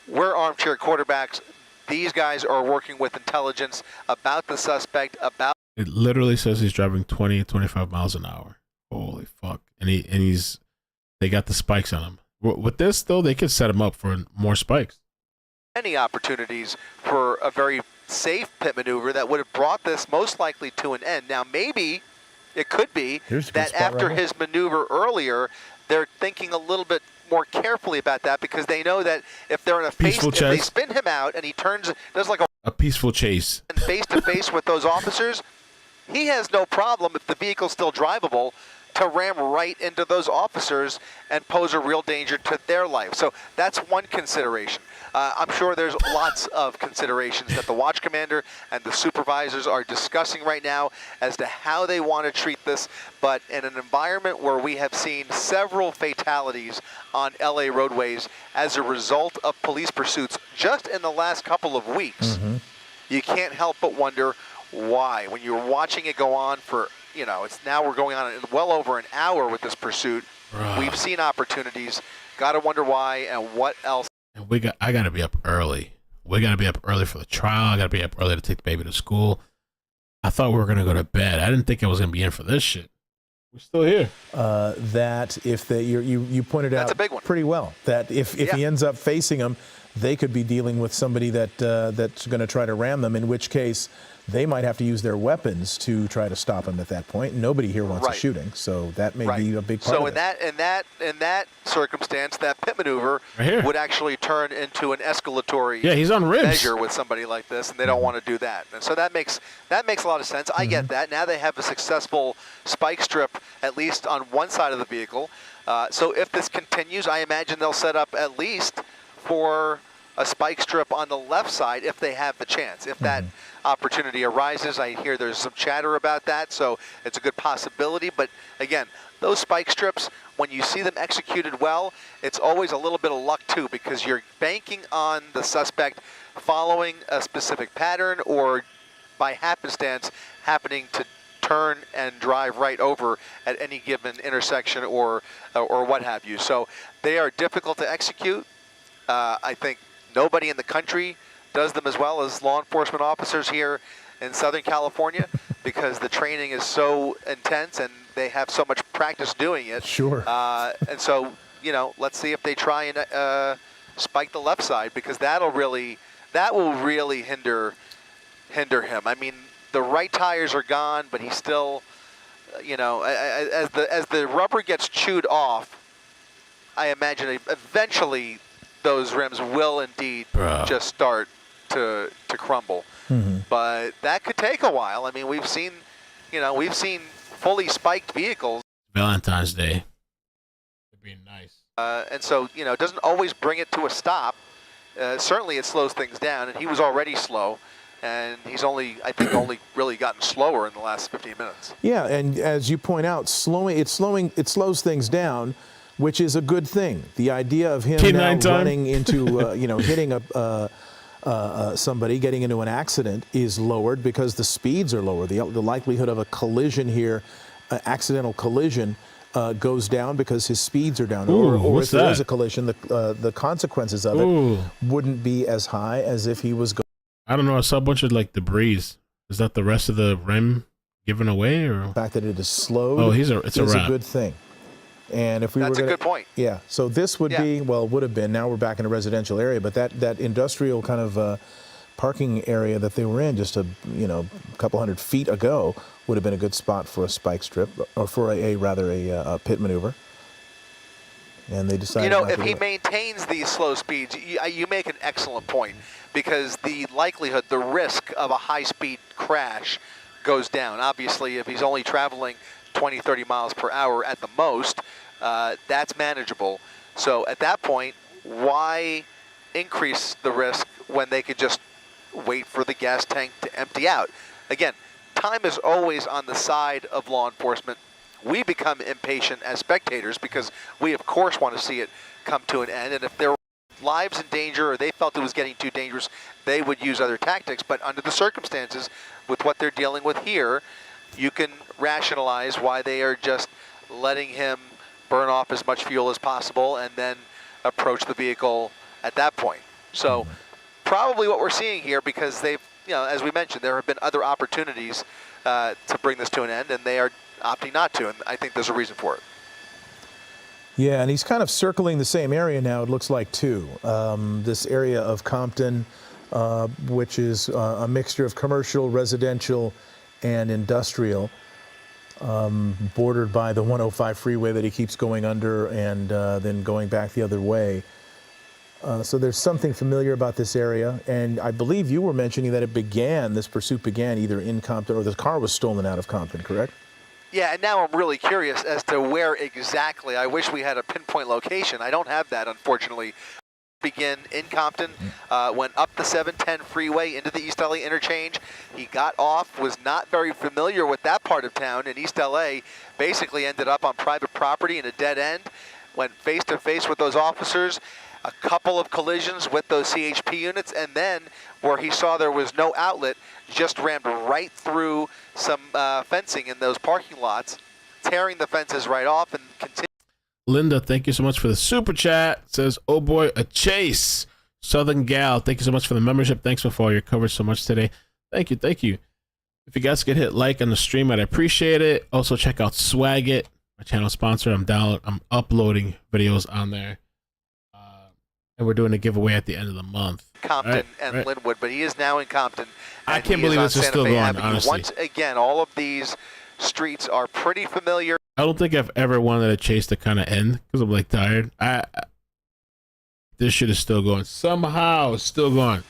we're armchair quarterbacks. These guys are working with intelligence about the suspect, about... It literally says he's driving 20, 25 miles an hour. Holy fuck. And they got the spikes on him. With this, though, they could set him up for more spikes. Any opportunities for a very safe pit maneuver that would have brought this most likely to an end. Now, maybe it could be that after his maneuver earlier, they're thinking a little bit more carefully about that, because they know that if they're in a face, if they spin him out and he turns, does like a peaceful chase, and face to face with those officers, he has no problem if the vehicle's still drivable to ram right into those officers and pose a real danger to their life. So that's one consideration. I'm sure there's lots of considerations that the watch commander and the supervisors are discussing right now as to how they want to treat this. But in an environment where we have seen several fatalities on LA roadways as a result of police pursuits just in the last couple of weeks, you can't help but wonder why. When you're watching it go on for, we're going on well over an hour with this pursuit. We've seen opportunities. Got to wonder why and what else. And I got to be up early. We got to be up early for the trial. I got to be up early to take the baby to school. I thought we were going to go to bed. I didn't think I was going to be in for this shit. We're still here. That if you pointed That's out a big one. pretty well that if he ends up facing them, they could be dealing with somebody that's going to try to ram them, in which case they might have to use their weapons to try to stop him at that point. Nobody here wants a shooting, so that may be a big part of it. So in that circumstance, that pit maneuver would actually turn into an escalatory he's on ribs. measure with somebody like this, and they don't want to do that. And so that makes a lot of sense. I get that. Now they have a successful spike strip, at least on one side of the vehicle. So if this continues, I imagine they'll set up at least for a spike strip on the left side if they have the chance. If that opportunity arises, I hear there's some chatter about that, so it's a good possibility. But again, those spike strips, when you see them executed well, it's always a little bit of luck too, because you're banking on the suspect following a specific pattern or by happenstance happening to turn and drive right over at any given intersection or what have you. So they are difficult to execute. I think nobody in the country does them as well as law enforcement officers here in Southern California, because the training is so intense and they have so much practice doing it. Sure. And so, let's see if they try and spike the left side, because that will really hinder him. I mean, the right tires are gone, but he's still, as the rubber gets chewed off, I imagine eventually those rims will indeed just start to crumble. But that could take a while. I mean, we've seen fully spiked vehicles. Valentine's Day. It'd be nice. And so, it doesn't always bring it to a stop. Certainly it slows things down, and he was already slow. And he's only really gotten slower in the last 15 minutes. Yeah, and as you point out, it slows things down, which is a good thing. The idea of him now running into, hitting somebody, getting into an accident is lowered because the speeds are lower. The likelihood of a collision here, accidental collision, goes down because his speeds are down. Or if there is a collision, the consequences of it wouldn't be as high as if he was going. I don't know. I saw a bunch of dribble. Is that the rest of the rim given away, or the fact that it is slowed? Oh, it's a wrap. A good thing. And if that's a good point. Yeah. So this would be, would have been. Now we're back in a residential area, but that industrial kind of parking area that they were in just a couple hundred feet ago would have been a good spot for a spike strip, or for a pit maneuver. And they decided. If he maintains these slow speeds, you make an excellent point, because the likelihood, the risk of a high-speed crash goes down. Obviously, if he's only traveling 20, 30 miles per hour at the most, that's manageable. So at that point, why increase the risk when they could just wait for the gas tank to empty out? Again, time is always on the side of law enforcement. We become impatient as spectators because we, of course, want to see it come to an end. And if there were lives in danger or they felt it was getting too dangerous, they would use other tactics. But under the circumstances, with what they're dealing with here, you can rationalize why they are just letting him burn off as much fuel as possible and then approach the vehicle at that point. So probably what we're seeing here, because they've, as we mentioned, there have been other opportunities to bring this to an end, and they are opting not to, and I think there's a reason for it. Yeah, and he's kind of circling the same area now, it looks like, too. This area of Compton, which is a mixture of commercial, residential, and industrial, bordered by the 105 freeway that he keeps going under and then going back the other way. So there's something familiar about this area, and I believe you were mentioning that this pursuit began either in Compton or the car was stolen out of Compton, correct? Yeah, and now I'm really curious as to where exactly. I wish we had a pinpoint location. I don't have that, unfortunately. Begin in Compton, went up the 710 freeway into the East LA interchange. He got off, was not very familiar with that part of town in East LA, basically ended up on private property in a dead end, went face to face with those officers, a couple of collisions with those CHP units, and then where he saw there was no outlet, just rammed right through some fencing in those parking lots, tearing the fences right off and continued. Linda, thank you so much for the super chat. Says, oh boy, a chase. Southern Gal, thank you so much for the membership. Thanks for all your coverage so much today. Thank you, thank you. If you guys could hit like on the stream, I'd appreciate it. Also, check out Swag It, my channel sponsor. I'm uploading videos on there. And we're doing a giveaway at the end of the month. Compton and Linwood, but he is now in Compton. I can't believe this is still going, honestly. Once again, all of these streets are pretty familiar. I don't think I've ever wanted a chase to kind of end because I'm like tired. This shit is still going. Somehow it's still going.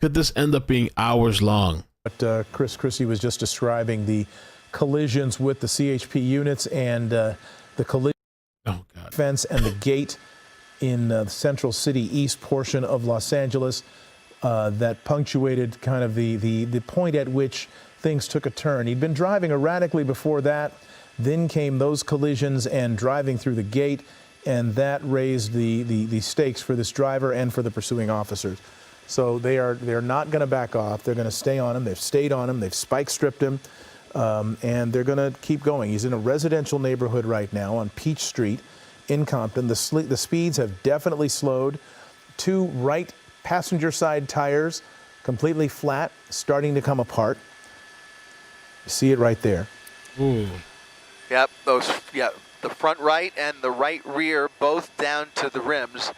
Could this end up being hours long? But Chris Christie was just describing the collisions with the CHP units and the collision fence and the gate in the Central City East portion of Los Angeles that punctuated kind of the point at which things took a turn. He'd been driving erratically before that. Then came those collisions and driving through the gate, and that raised the stakes for this driver and for the pursuing officers. So they're not going to back off. They're going to stay on him. They've stayed on him. They've spike stripped him, and they're going to keep going. He's in a residential neighborhood right now on Peach Street in Compton. The speeds have definitely slowed. Two right passenger side tires completely flat, starting to come apart. You see it right there. Ooh. Yep, the front right and the right rear both down to the rims.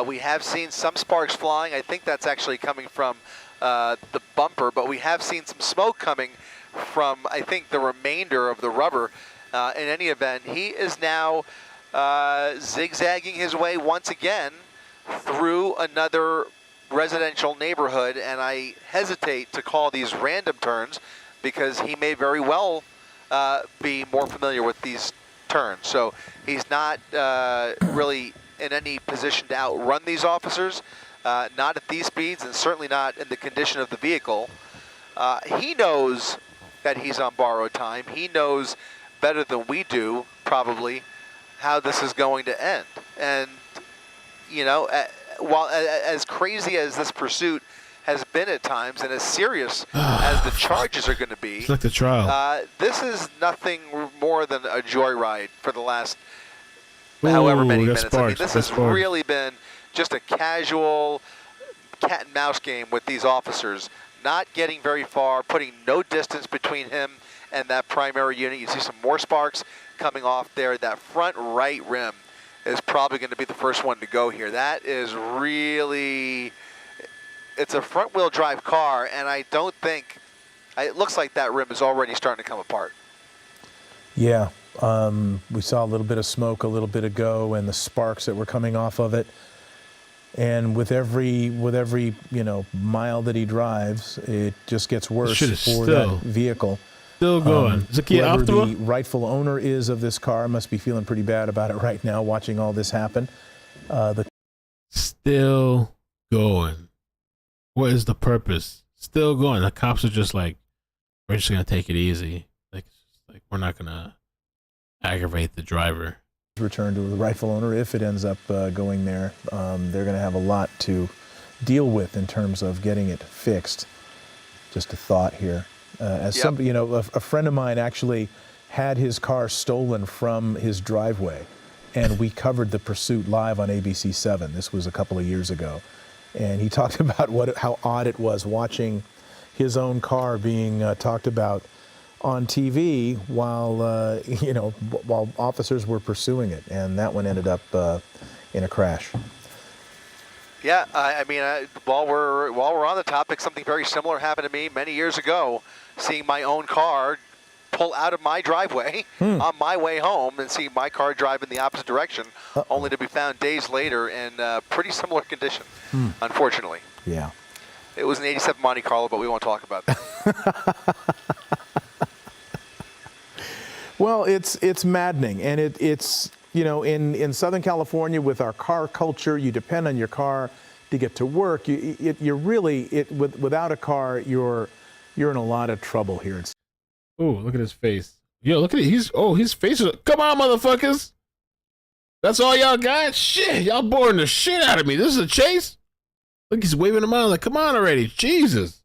We have seen some sparks flying. I think that's actually coming from the bumper, but we have seen some smoke coming from, I think, the remainder of the rubber. In any event, he is now zigzagging his way once again through another residential neighborhood, and I hesitate to call these random turns because he may very well be more familiar with these turns. So he's not really in any position to outrun these officers, not at these speeds and certainly not in the condition of the vehicle. He knows that he's on borrowed time. He knows better than we do, probably, how this is going to end. And, you know, while as crazy as this pursuit has been at times and as serious as the charges are going to be, it's like the trial. This is nothing more than a joyride for the last however many minutes. I mean, this has really been just a casual cat and mouse game with these officers, not getting very far, putting no distance between him and that primary unit. You see some more sparks coming off there. That front right rim is probably going to be the first one to go here. That is really... It's a front-wheel drive car, and I don't think... It looks like that rim is already starting to come apart. Yeah, we saw a little bit of smoke a little bit ago, and the sparks that were coming off of it. And with every mile that he drives, it just gets worse for that vehicle. Still going. Is it whoever the rightful owner is of this car must be feeling pretty bad about it right now, watching all this happen. Still going. What is the purpose? Still going. The cops are just like, we're just gonna take it easy. Like we're not gonna aggravate the driver. Return to the rightful owner if it ends up going there. They're gonna have a lot to deal with in terms of getting it fixed. Just a thought here. Somebody, a friend of mine actually had his car stolen from his driveway, and we covered the pursuit live on ABC7. This was a couple of years ago. And he talked about how odd it was watching his own car being talked about on TV while officers were pursuing it, and that one ended up in a crash. Yeah, I mean, while we're on the topic, something very similar happened to me many years ago. Seeing my own car pull out of my driveway on my way home and see my car drive in the opposite direction, only to be found days later in pretty similar condition, unfortunately. Yeah. It was an 87 Monte Carlo, but we won't talk about that. Well, it's maddening, and it's in Southern California with our car culture, you depend on your car to get to work. Without a car, you're in a lot of trouble here. Oh, look at his face. Yo, look at it. His face is. Come on, motherfuckers. That's all y'all got? Shit, y'all boring the shit out of me. This is a chase? Look, he's waving them on like, come on already. Jesus.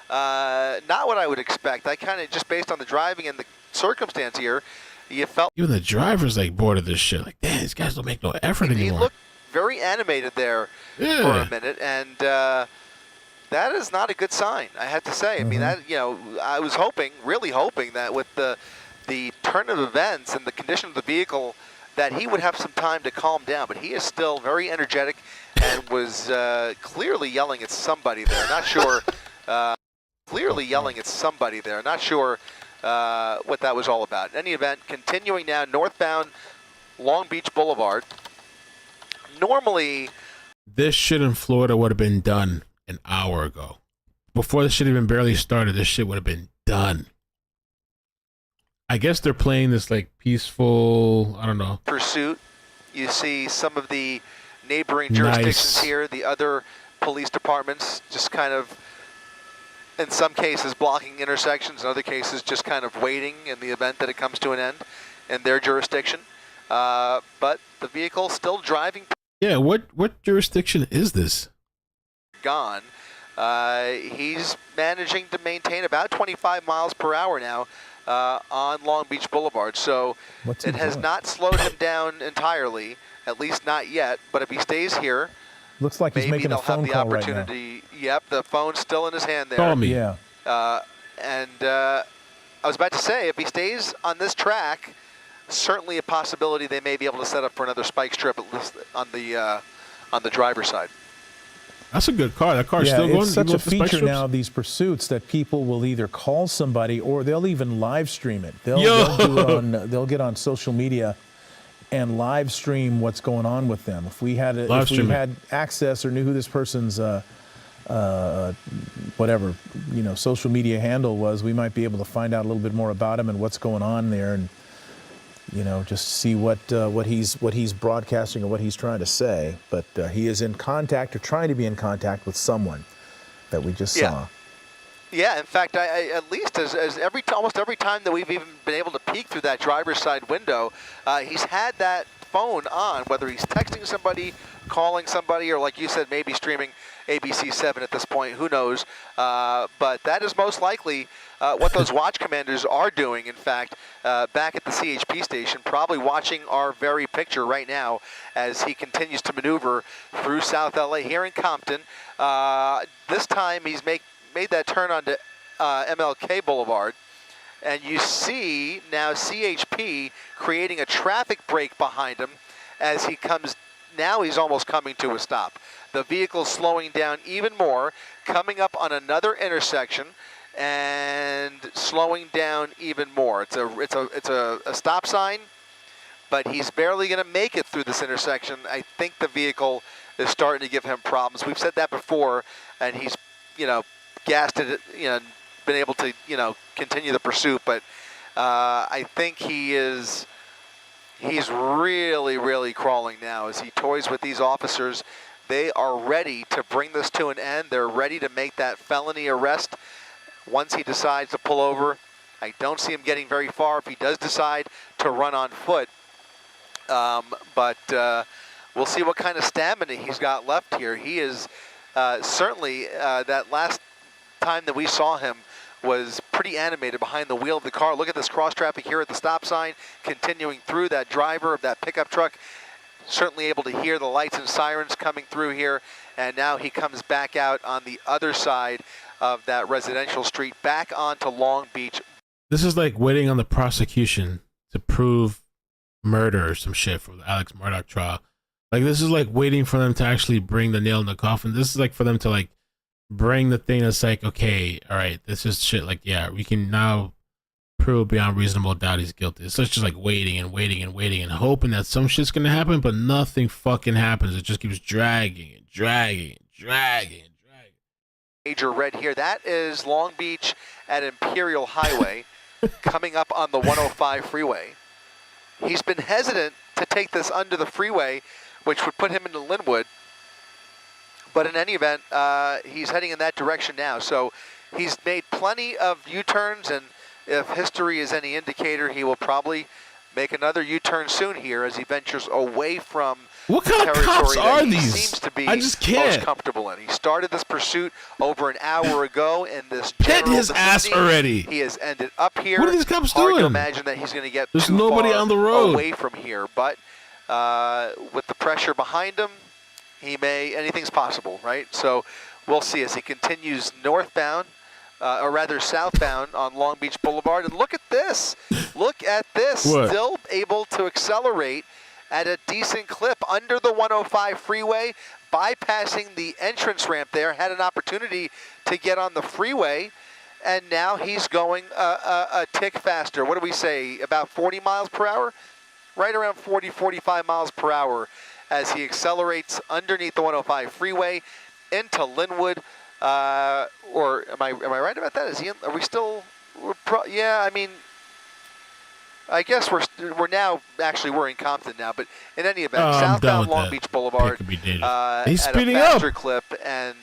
Not what I would expect. I kind of, just based on the driving and the circumstance here, you felt... Even the driver's like bored of this shit. Like, damn, these guys don't make no effort anymore. He looked very animated there for a minute, and that is not a good sign, I have to say. I mean, I was really hoping that with the turn of events and the condition of the vehicle, that he would have some time to calm down, but he is still very energetic and was clearly yelling at somebody there. Not sure. Clearly yelling at somebody there. Not sure what that was all about. In any event, continuing now northbound Long Beach Boulevard. Normally, this shit in Florida would have been done an hour ago. Before the shit even barely started, this shit would have been done. I guess they're playing this like peaceful, I don't know, pursuit. You see some of the neighboring jurisdictions here, the other police departments just kind of, in some cases, blocking intersections, in other cases just kind of waiting in the event that it comes to an end in their jurisdiction. But the vehicle still driving. Yeah, what jurisdiction is this? Gone. He's managing to maintain about 25 miles per hour now on Long Beach Boulevard. So it has not slowed him down entirely, at least not yet. But if he stays here, looks like he's making a phone call right now. Yep, the phone's still in his hand there. Call me. Yeah. I was about to say, if he stays on this track, certainly a possibility they may be able to set up for another spike strip, at least on the driver's side. That's a good car. That car's still going. It's such a feature now of these pursuits that people will either call somebody or they'll even live stream it. They'll get on social media and live stream what's going on with them. If we had access or knew who this person's social media handle was, we might be able to find out a little bit more about him and what's going on there, and just see what he's broadcasting or what he's trying to say. But he is in contact or trying to be in contact with someone that we just saw. Yeah, in fact, I at least almost every time that we've even been able to peek through that driver's side window, he's had that phone on, whether he's texting somebody, calling somebody, or like you said, maybe streaming ABC7 at this point, who knows. But that is most likely what those watch commanders are doing, in fact, back at the CHP station, probably watching our very picture right now as he continues to maneuver through South LA here in Compton. This time he's made that turn onto MLK Boulevard, and you see now CHP creating a traffic break behind him as he comes. Now he's almost coming to a stop. The vehicle's slowing down even more, coming up on another intersection and slowing down even more. It's a stop sign, but he's barely going to make it through this intersection. I think the vehicle is starting to give him problems. We've said that before, and he's gassed it, been able to continue the pursuit. But I think he's really crawling now as he toys with these officers. They are ready to bring this to an end. They're ready to make that felony arrest once he decides to pull over. I don't see him getting very far if he does decide to run on foot. But we'll see what kind of stamina he's got left here. He is certainly, that last time that we saw him was pretty animated behind the wheel of the car. Look at this cross traffic here at the stop sign, continuing through. That driver of that pickup truck certainly able to hear the lights and sirens coming through here, and now he comes back out on the other side of that residential street, back onto Long Beach. This is like waiting on the prosecution to prove murder or some shit for the Alex Murdaugh trial. Like, this is like waiting for them to actually bring the nail in the coffin. This is like for them to like bring the thing that's like, okay, all right, this is shit. Like, yeah, we can now prove beyond reasonable doubt he's guilty. It's just like waiting and waiting and waiting and hoping that some shit's gonna happen, but nothing fucking happens. It just keeps dragging and dragging and dragging and dragging. Major red here. That is Long Beach at Imperial Highway coming up on the 105 freeway. He's been hesitant to take this under the freeway, which would put him into Linwood. But in any event, he's heading in that direction now. So he's made plenty of U-turns, and if history is any indicator, he will probably make another U-turn soon here as he ventures away from what kind of cops are these? Seems to be I just can't. Most comfortable in. He started this pursuit over an hour ago in this hit his ass already. He has ended up here. What are these cops Hard doing? to imagine that he's going to get There's too nobody far on the road away from here, but with the pressure behind him, anything's possible, right? So we'll see as he continues northbound, or rather southbound on Long Beach Boulevard. And look at this. Look at this. What? Still able to accelerate at a decent clip under the 105 freeway, bypassing the entrance ramp there, had an opportunity to get on the freeway, and now he's going a tick faster. What do we say, about 40 miles per hour? Right around 40, 45 miles per hour as he accelerates underneath the 105 freeway into Linwood. Or am I right about that? Is he? Are we still? Yeah, I mean, I guess we're now actually we're in Compton now, but in any event, southbound Long Beach Boulevard he's at speeding a faster up. clip and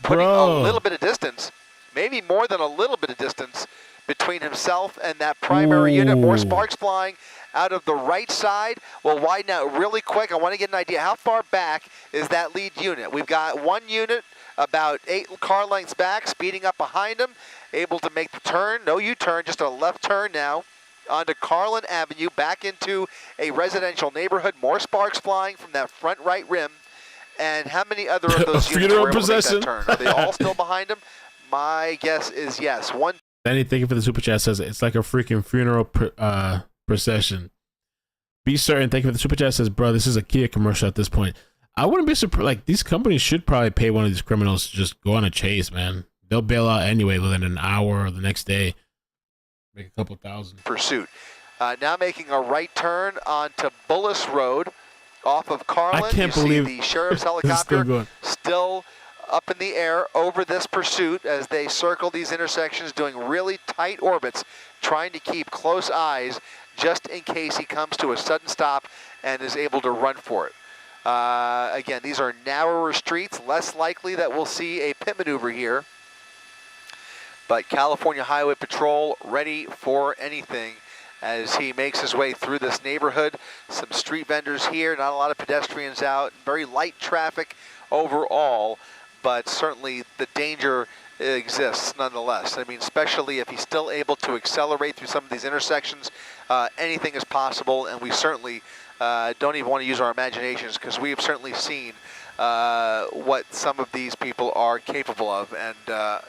putting a little bit of distance, maybe more than a little bit of distance between himself and that primary unit. More sparks flying out of the right side. We'll widen out really quick. I want to get an idea how far back is that lead unit. We've got one unit about 8 car lengths back, speeding up behind him, able to make the turn. No U-turn, just a left turn now onto Carlin Avenue, back into a residential neighborhood. More sparks flying from that front right rim. And how many other of those units were able to make that turn? Are they all still behind him? My guess is yes. Danny, thank you for the super chat. Says it's like a freaking funeral procession. Be certain. Thank you for the super chat. Says, bro, this is a Kia commercial at this point. I wouldn't be surprised. Like, these companies should probably pay one of these criminals to just go on a chase, man. They'll bail out anyway within an hour or the next day. Make a couple thousand. Pursuit. Now making a right turn onto Bullis Road off of Carlin. I can't believe the sheriff's helicopter still up in the air over this pursuit as they circle these intersections, doing really tight orbits, trying to keep close eyes just in case he comes to a sudden stop and is able to run for it. Again, these are narrower streets, less likely that we'll see a pit maneuver here. But California Highway Patrol ready for anything as he makes his way through this neighborhood. Some street vendors here, not a lot of pedestrians out, very light traffic overall, but certainly the danger exists nonetheless. I mean, especially if he's still able to accelerate through some of these intersections, anything is possible, and we certainly don't even want to use our imaginations because we have certainly seen what some of these people are capable of, and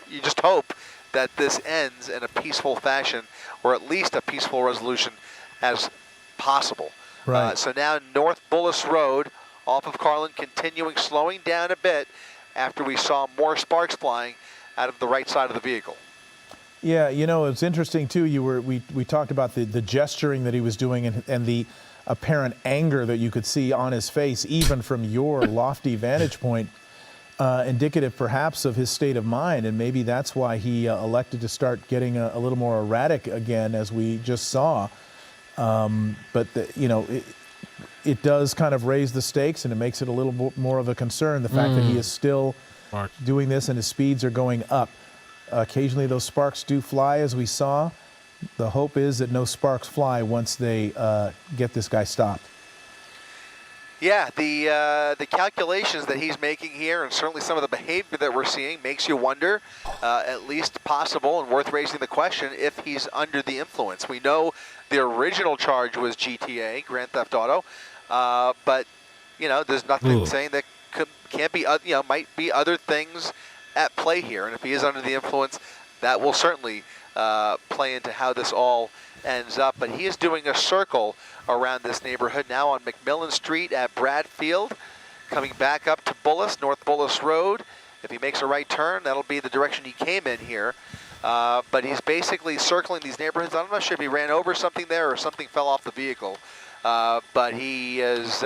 you just hope that this ends in a peaceful fashion, or at least a peaceful resolution as possible. Right. So now North Bullis Road off of Carlin, continuing, slowing down a bit after we saw more sparks flying out of the right side of the vehicle. Yeah, you know, it's interesting too. We talked about the gesturing that he was doing and the apparent anger that you could see on his face, even from your lofty vantage point, indicative perhaps of his state of mind, and maybe that's why he elected to start getting a little more erratic again, as we just saw. But you know, it does kind of raise the stakes, and it makes it a little more of a concern, the fact that he is still doing this and his speeds are going up. Occasionally those sparks do fly, as we saw. The hope is that no sparks fly once they get this guy stopped. Yeah, the calculations that he's making here, and certainly some of the behavior that we're seeing, makes you wonder, at least possible and worth raising the question, if he's under the influence. We know the original charge was GTA, Grand Theft Auto, but you know, there's nothing saying that can't be, you know, might be other things at play here, and if he is under the influence, that will certainly play into how this all ends up. But he is doing a circle around this neighborhood now on McMillan Street at Bradfield, coming back up to Bullis, North Bullis Road. If he makes a right turn, that'll be the direction he came in here. But he's basically circling these neighborhoods. I'm not sure if he ran over something there or something fell off the vehicle. But he is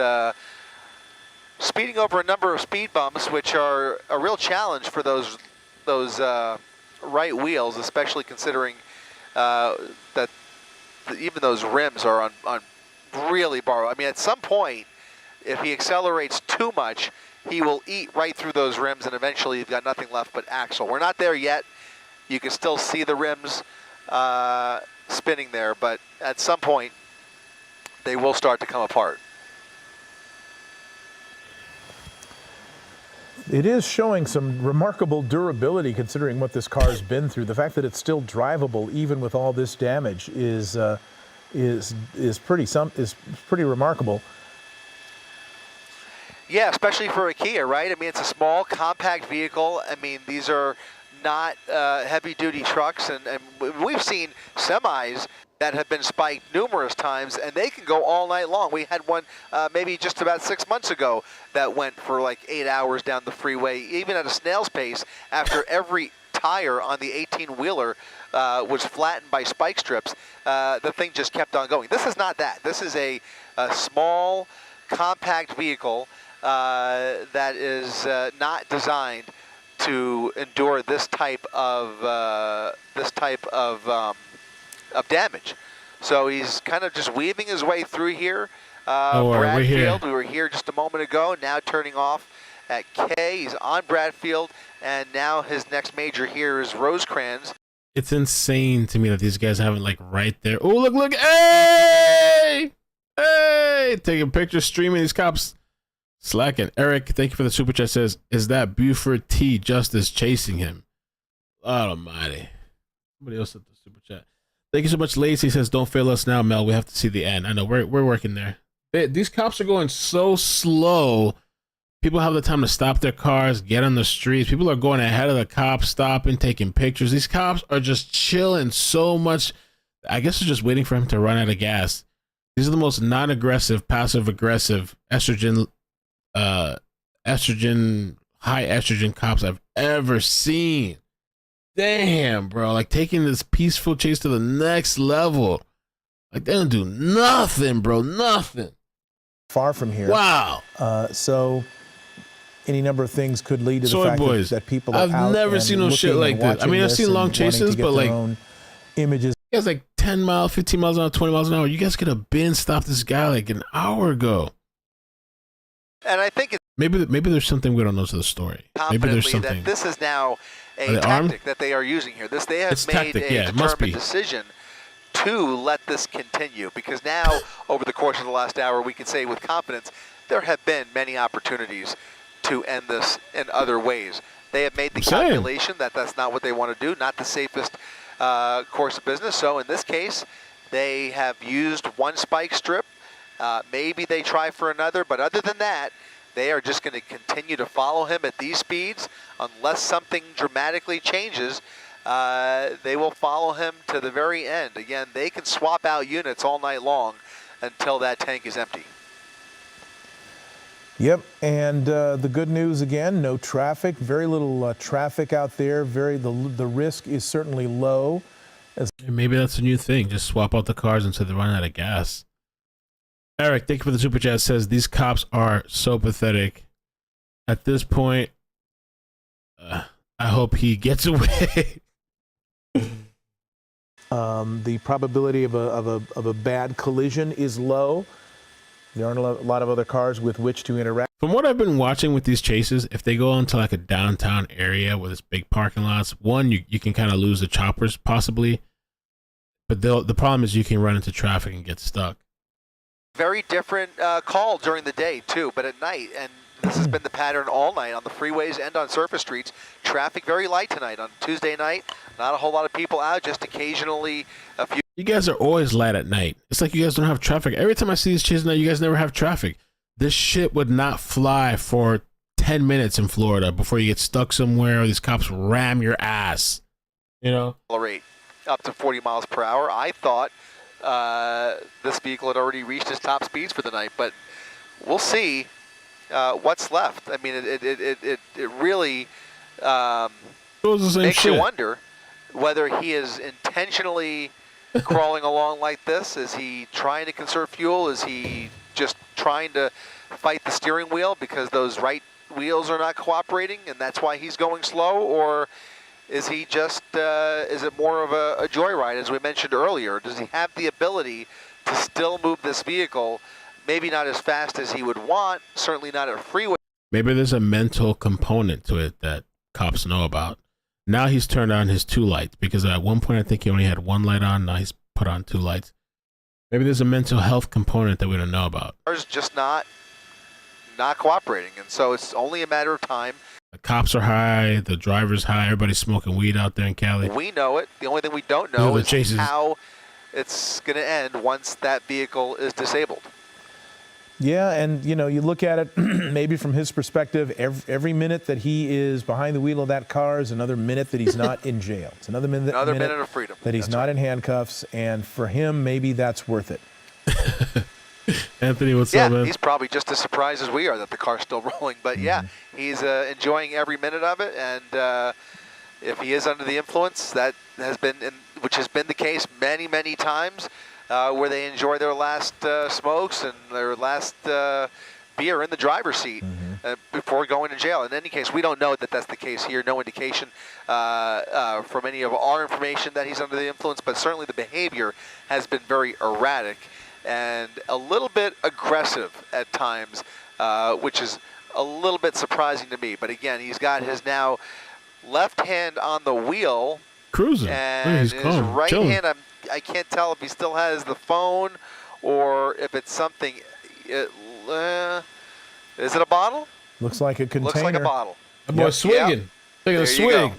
speeding over a number of speed bumps, which are a real challenge for those those right wheels, especially considering that even those rims are on really borrowed. I mean, at some point, if he accelerates too much, he will eat right through those rims, and eventually you've got nothing left but axle. We're not there yet. You can still see the rims spinning there, but at some point, they will start to come apart. It is showing some remarkable durability considering what this car's been through. The fact that it's still drivable even with all this damage is pretty remarkable. Yeah, especially for a Kia, right? I mean, it's a small, compact vehicle. I mean, these are not heavy-duty trucks, and we've seen semis that have been spiked numerous times, and they can go all night long. We had one maybe just about 6 months ago that went for like 8 hours down the freeway, even at a snail's pace, after every tire on the 18-wheeler was flattened by spike strips. The thing just kept on going. This is not that. This is a small, compact vehicle that is not designed to endure this type of damage. So he's kind of just weaving his way through here. Bradfield, we were here just a moment ago, now turning off at K. He's on Bradfield, and now his next major here is Rosecrans. It's insane to me that these guys have it like right there. Oh, look, hey! Hey! Taking pictures, streaming, these cops slacking. Eric, thank you for the super chat, says, is that Buford T. Justice chasing him? Lord almighty. Somebody else at the super chat. Thank you so much, Lacey says, don't fail us now, Mel. We have to see the end. I know, we're working there. These cops are going so slow. People have the time to stop their cars, get on the streets. People are going ahead of the cops, stopping, taking pictures. These cops are just chilling so much. I guess they're just waiting for him to run out of gas. These are the most non-aggressive, passive-aggressive, high estrogen cops I've ever seen. Damn, bro. Like taking this peaceful chase to the next level. Like they don't do nothing, bro. Nothing. Far from here. Wow. So any number of things could lead to the fact that people are I've never seen no shit like this. I mean, I've seen long chases, but like images. You guys like 10 miles, 15 miles an hour, 20 miles an hour. You guys could have been stopped this guy like an hour ago. And I think it's maybe there's something we don't know to the story. Maybe there's something. That this is now a tactic that they are using here. They have made a determined decision to let this continue, because now over the course of the last hour we can say with confidence there have been many opportunities to end this in other ways. They have made the calculation that that's not what they want to do, not the safest course of business. So in this case, they have used one spike strip. Maybe they try for another, but other than that, they are just going to continue to follow him at these speeds unless something dramatically changes. They will follow him to the very end. Again, they can swap out units all night long until that tank is empty. Yep, and the good news again, no traffic, very little traffic out there. The risk is certainly low. Maybe that's a new thing. Just swap out the cars until they run out of gas. Eric, thank you for the super chat. Says these cops are so pathetic. At this point, I hope he gets away. The probability of a bad collision is low. There aren't a lot of other cars with which to interact. From what I've been watching with these chases, if they go into like a downtown area with this big parking lots, one, you can kind of lose the choppers possibly. But the problem is you can run into traffic and get stuck. Very different call during the day too, but at night, and this has been the pattern all night on the freeways and on surface streets. Traffic very light tonight on Tuesday night. Not a whole lot of people out, just occasionally a few. You guys are always light at night. It's like you guys don't have traffic. Every time I see these chases now, you guys never have traffic. This shit would not fly for 10 minutes in Florida before you get stuck somewhere or these cops ram your ass. You know? Rate up to 40 miles per hour. I thought this vehicle had already reached its top speeds for the night, but we'll see what's left. I mean, it really makes you wonder whether he is intentionally crawling along like this. Is he trying to conserve fuel? Is he just trying to fight the steering wheel because those right wheels are not cooperating and that's why he's going slow? Or Is he just, is it more of a joyride, as we mentioned earlier? Does he have the ability to still move this vehicle, maybe not as fast as he would want, certainly not at freeway? Maybe there's a mental component to it that cops know about. Now he's turned on his 2 lights, because at one point I think he only had 1 light on. Now he's put on 2 lights. Maybe there's a mental health component that we don't know about. Cars just not cooperating, and so it's only a matter of time. The cops are high, the driver's high, everybody's smoking weed out there in Cali. We know it. The only thing we don't know is how it's going to end once that vehicle is disabled. Yeah, and you look at it maybe from his perspective, every minute that he is behind the wheel of that car is another minute that he's not in jail. It's another minute of freedom. That he's not in handcuffs, and for him, maybe that's worth it. Anthony, what's up, man? He's probably just as surprised as we are that the car's still rolling. But yeah, he's enjoying every minute of it. And if he is under the influence, that has been, which has been the case many, many times, where they enjoy their last smokes and their last beer in the driver's seat before going to jail. In any case, we don't know that that's the case here. No indication from any of our information that he's under the influence, but certainly the behavior has been very erratic and a little bit aggressive at times, which is a little bit surprising to me. But again, he's got his now left hand on the wheel, cruising, and his right hand, I can't tell if he still has the phone or if it's something. Is it a bottle? Looks like a container. Looks like a bottle. That boy's swigging. Look at the swig.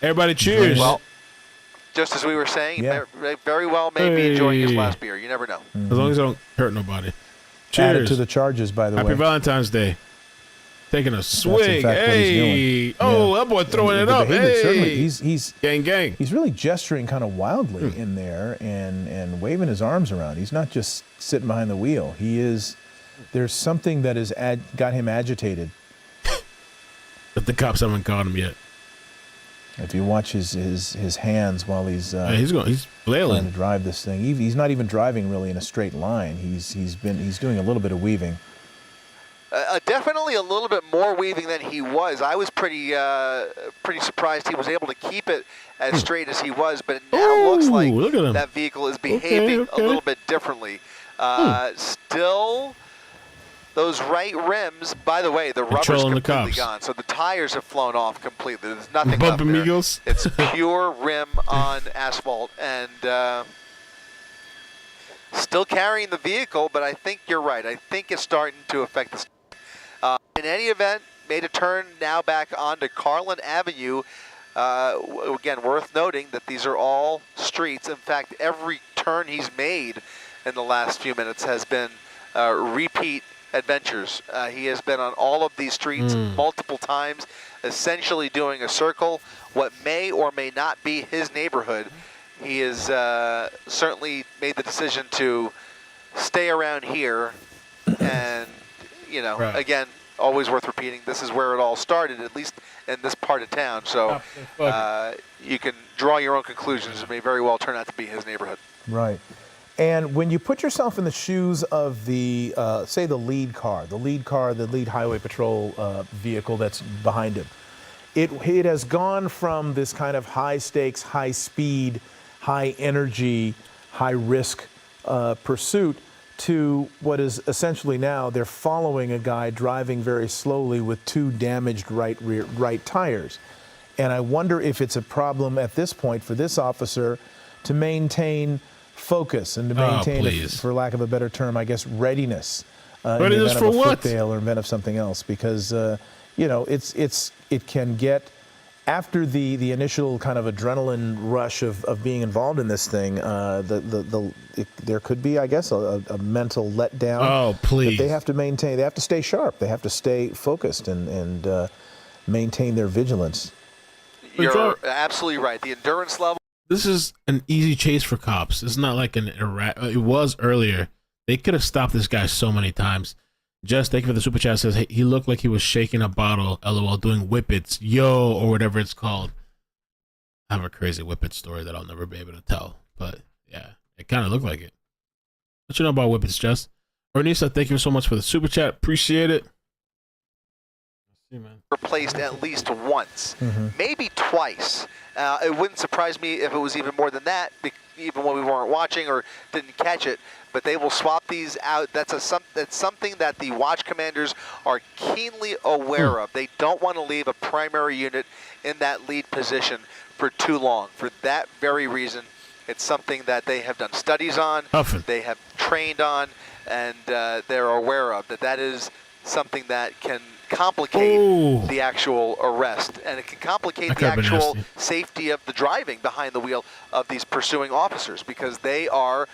Everybody cheers. Well, just as we were saying, very well may be enjoying his last beer. You never know. As long as I don't hurt nobody. Cheers. Added to the charges, by the way. Happy Valentine's Day. Taking a swig. Hey. Oh, that boy throwing it up. Hey. He's gang. He's really gesturing kind of wildly in there and waving his arms around. He's not just sitting behind the wheel. There's something that has got him agitated. But the cops haven't caught him yet. If you watch his hands while he's flailing trying to drive this thing, he's not even driving really in a straight line. He's doing a little bit of weaving. Definitely a little bit more weaving than he was. I was pretty surprised he was able to keep it as straight as he was, but it now looks like that vehicle is behaving a little bit differently. Still, those right rims, by the way, the rubber's completely gone, so the tires have flown off completely. There's nothing left there. Amigos. It's pure rim on asphalt, and still carrying the vehicle, but I think you're right. I think it's starting to affect the. In any event, made a turn now back onto Carlin Avenue. Again, worth noting that these are all streets. In fact, every turn he's made in the last few minutes has been repeat adventures. He has been on all of these streets multiple times, essentially doing a circle, what may or may not be his neighborhood. He has certainly made the decision to stay around here, and again, always worth repeating, this is where it all started, at least in this part of town. So you can draw your own conclusions. It may very well turn out to be his neighborhood. Right. And when you put yourself in the shoes of the, say, the lead highway patrol vehicle that's behind him, it has gone from this kind of high stakes, high speed, high energy, high risk pursuit to what is essentially now they're following a guy driving very slowly with 2 damaged right tires. And I wonder if it's a problem at this point for this officer to maintain focus and to maintain, for lack of a better term, I guess, readiness. Readiness for what? Foot-fail or event of something else, because it can get, after the initial kind of adrenaline rush of being involved in this thing, there could be, I guess, a mental letdown. Oh, please! They have to maintain. They have to stay sharp. They have to stay focused and maintain their vigilance. You're absolutely right. The endurance level. This is an easy chase for cops. It's not like it was earlier. They could have stopped this guy so many times. Just thank you for the super chat. Says, hey, he looked like he was shaking a bottle, LOL, doing whippets, yo, or whatever it's called. I have a crazy whippet story that I'll never be able to tell. But yeah, it kind of looked like it. What you know about whippets, Jess? Ernisa, thank you so much for the super chat. Appreciate it. replaced at least once, maybe twice. It wouldn't surprise me if it was even more than that, even when we weren't watching or didn't catch it. But they will swap these out. That's something that the watch commanders are keenly aware of. They don't want to leave a primary unit in that lead position for too long. For that very reason, it's something that they have done studies on, they have trained on, and they're aware of. That is something that can complicate the actual arrest, and it can complicate the actual safety of the driving behind the wheel of these pursuing officers, because they are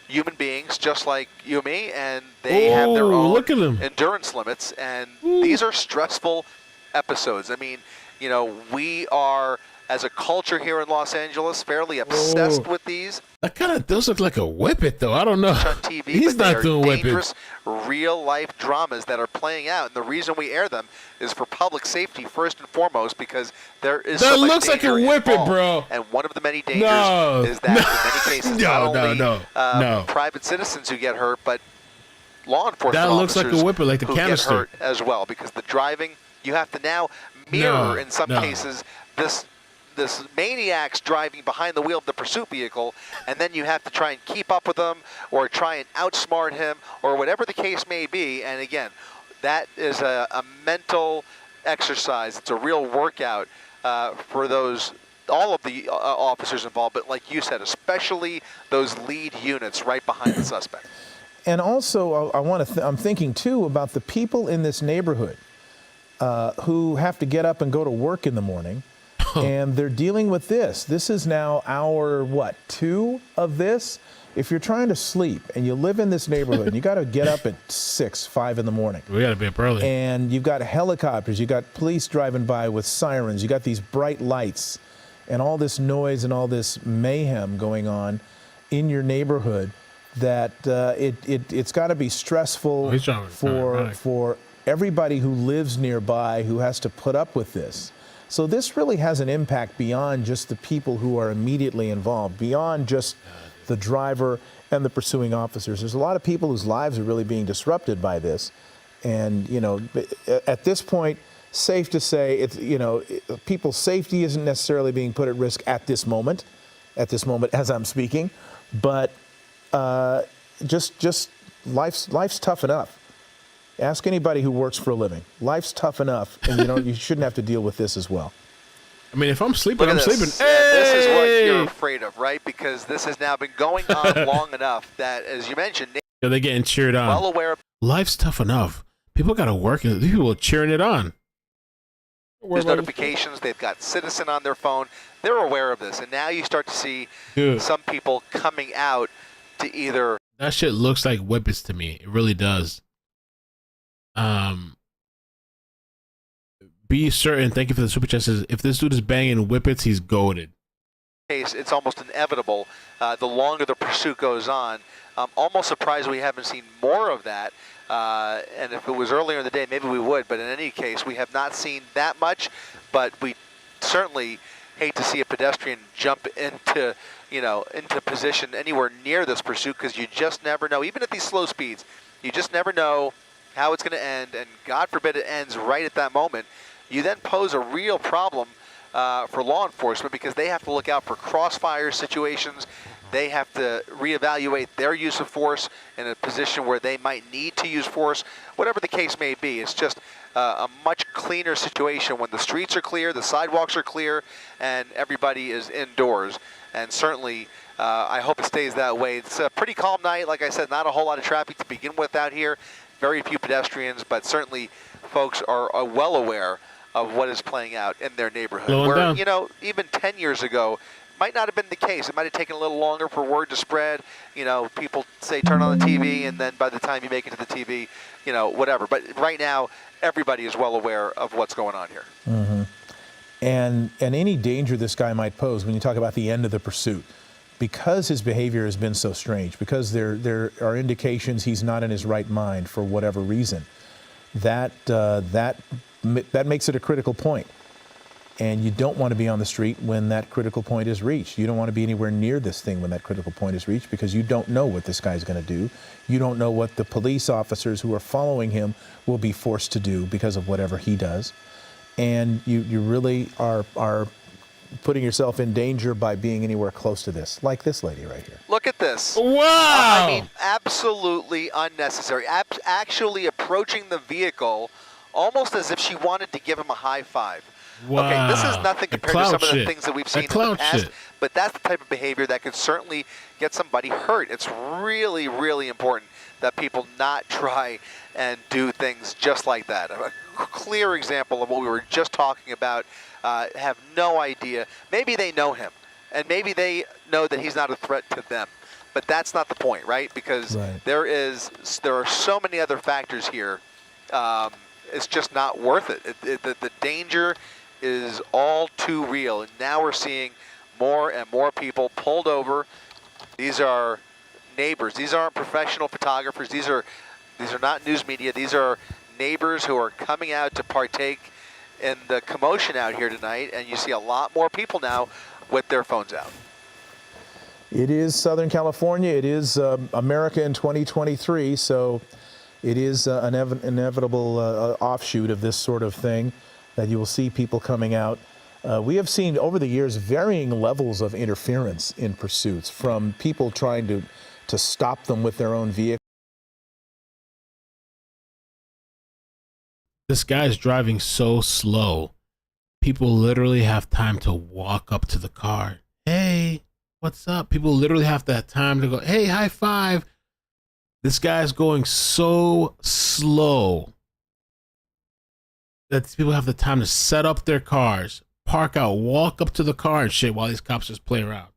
human beings just like you and me, and they have their own endurance limits, and these are stressful episodes. I mean, you know, we are, as a culture here in Los Angeles, fairly obsessed with these. That kind of does look like a whippet, though. I don't know. On TV, He's not doing dangerous, real-life dramas that are playing out, and the reason we air them is for public safety first and foremost, because there is so much looks like a whippet, involved. bro. And one of the many dangers is that in many cases, not only private citizens who get hurt, but law enforcement officers like a whippet, like the who canister. get hurt as well, because the driving, you have to now mirror in some cases this maniac's driving behind the wheel of the pursuit vehicle, and then you have to try and keep up with him or try and outsmart him or whatever the case may be. And again, that is a mental exercise. It's a real workout for all of the officers involved, but like you said, especially those lead units right behind the suspect. And also, I'm thinking too about the people in this neighborhood who have to get up and go to work in the morning. And they're dealing with this. This is now hour, 2 of this? If you're trying to sleep and you live in this neighborhood, you got to get up at 6, 5 in the morning. We got to be up early. And you've got helicopters, you got police driving by with sirens, you got these bright lights and all this noise and all this mayhem going on in your neighborhood, that it's got to be stressful for everybody who lives nearby, who has to put up with this. So this really has an impact beyond just the people who are immediately involved, beyond just the driver and the pursuing officers. There's a lot of people whose lives are really being disrupted by this. And, you know, at this point, safe to say, it's, you know, people's safety isn't necessarily being put at risk at this moment as I'm speaking, but just life's tough enough. Ask anybody who works for a living. Life's tough enough, and you shouldn't have to deal with this as well. I mean, if I'm sleeping, I'm sleeping. Hey! This is what you're afraid of, right? Because this has now been going on long enough that, as you mentioned, they're getting cheered on. Well aware of life's tough enough. People got to work, and people are cheering it on. There's notifications. They've got Citizen on their phone. They're aware of this, and now you start to see some people coming out to either. That shit looks like whippets to me. It really does. Be certain. Thank you for the super chat. Says if this dude is banging whippets, he's goated. It's almost inevitable. The longer the pursuit goes on, I'm almost surprised we haven't seen more of that. And if it was earlier in the day, maybe we would. But in any case, we have not seen that much. But we certainly hate to see a pedestrian jump into position anywhere near this pursuit, because you just never know. Even at these slow speeds, you just never know how it's going to end, and God forbid it ends right at that moment. You then pose a real problem for law enforcement, because they have to look out for crossfire situations. They have to reevaluate their use of force in a position where they might need to use force, whatever the case may be. It's just a much cleaner situation when the streets are clear, the sidewalks are clear, and everybody is indoors. And certainly, I hope it stays that way. It's a pretty calm night. Like I said, not a whole lot of traffic to begin with out here. Very few pedestrians, but certainly folks are well aware of what is playing out in their neighborhood. Where, you know, even 10 years ago, might not have been the case. It might have taken a little longer for word to spread. You know, people say turn on the TV, and then by the time you make it to the TV, you know, whatever. But right now, everybody is well aware of what's going on here. Mm-hmm. And any danger this guy might pose when you talk about the end of the pursuit, because his behavior has been so strange, because there are indications he's not in his right mind for whatever reason, that makes it a critical point. And you don't want to be on the street when that critical point is reached. You don't want to be anywhere near this thing when that critical point is reached, because you don't know what this guy's going to do. You don't know what the police officers who are following him will be forced to do because of whatever he does. And you really are putting yourself in danger by being anywhere close to this, like this lady right here. Look at this. Wow! I mean, absolutely unnecessary. Actually approaching the vehicle almost as if she wanted to give him a high five. Wow. Okay, this is nothing compared to some of the shit. things that we've seen in Clown the past, shit. but that's the type of behavior that could certainly get somebody hurt. It's really, really important that people not try and do things just like that. A clear example of what we were just talking about, have no idea. Maybe they know him, and maybe they know that he's not a threat to them, but that's not the point, right? Because there are so many other factors here. It's just not worth it. The danger is all too real, and now we're seeing more and more people pulled over. These are neighbors. These aren't professional photographers. These are not news media. These are neighbors who are coming out to partake in the commotion out here tonight, and you see a lot more people now with their phones out. It is Southern California. It is America in 2023, so it is an inevitable offshoot of this sort of thing, that you will see people coming out. We have seen over the years varying levels of interference in pursuits, from people trying to stop them with their own vehicle. This guy's driving so slow, people literally have time to walk up to the car. Hey, what's up? People literally have that time to go, hey, high five. This guy's going so slow that people have the time to set up their cars, park out, walk up to the car and shit while these cops just play around.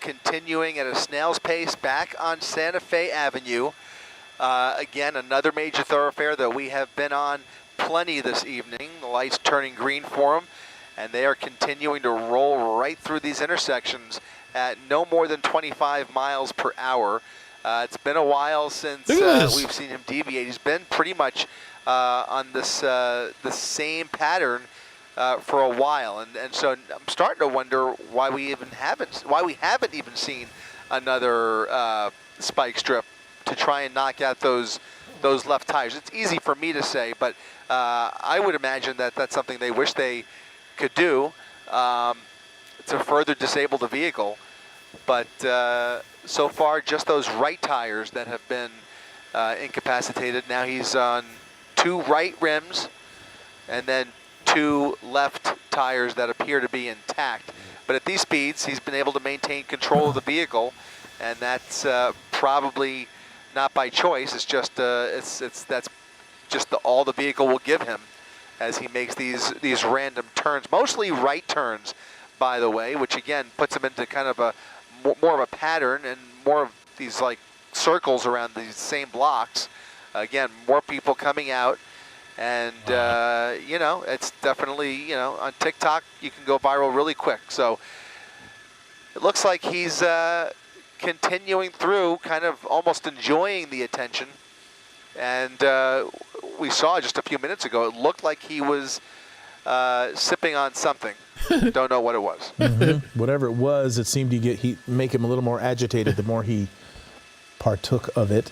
Continuing at a snail's pace back on Santa Fe Avenue. Again, another major thoroughfare that we have been on plenty this evening. The lights turning green for them, and they are continuing to roll right through these intersections at no more than 25 miles per hour. It's been a while since we've seen him deviate. He's been pretty much on this the same pattern for a while, and so I'm starting to wonder why we haven't even seen another spike strip to try and knock out those left tires. It's easy for me to say, but I would imagine that that's something they wish they could do to further disable the vehicle. But so far, just those right tires that have been incapacitated. Now he's on 2 right rims and then 2 left tires that appear to be intact. But at these speeds, he's been able to maintain control of the vehicle, and that's probably not by choice. It's just that's just all the vehicle will give him as he makes these random turns, mostly right turns, by the way, which again puts him into kind of a more of a pattern and more of these like circles around these same blocks. Again, more people coming out, and you know, it's definitely, you know, on TikTok you can go viral really quick. So it looks like he's continuing through, kind of almost enjoying the attention. And we saw just a few minutes ago, it looked like he was sipping on something. Don't know what it was. Mm-hmm. Whatever it was, it seemed to make him a little more agitated the more he partook of it.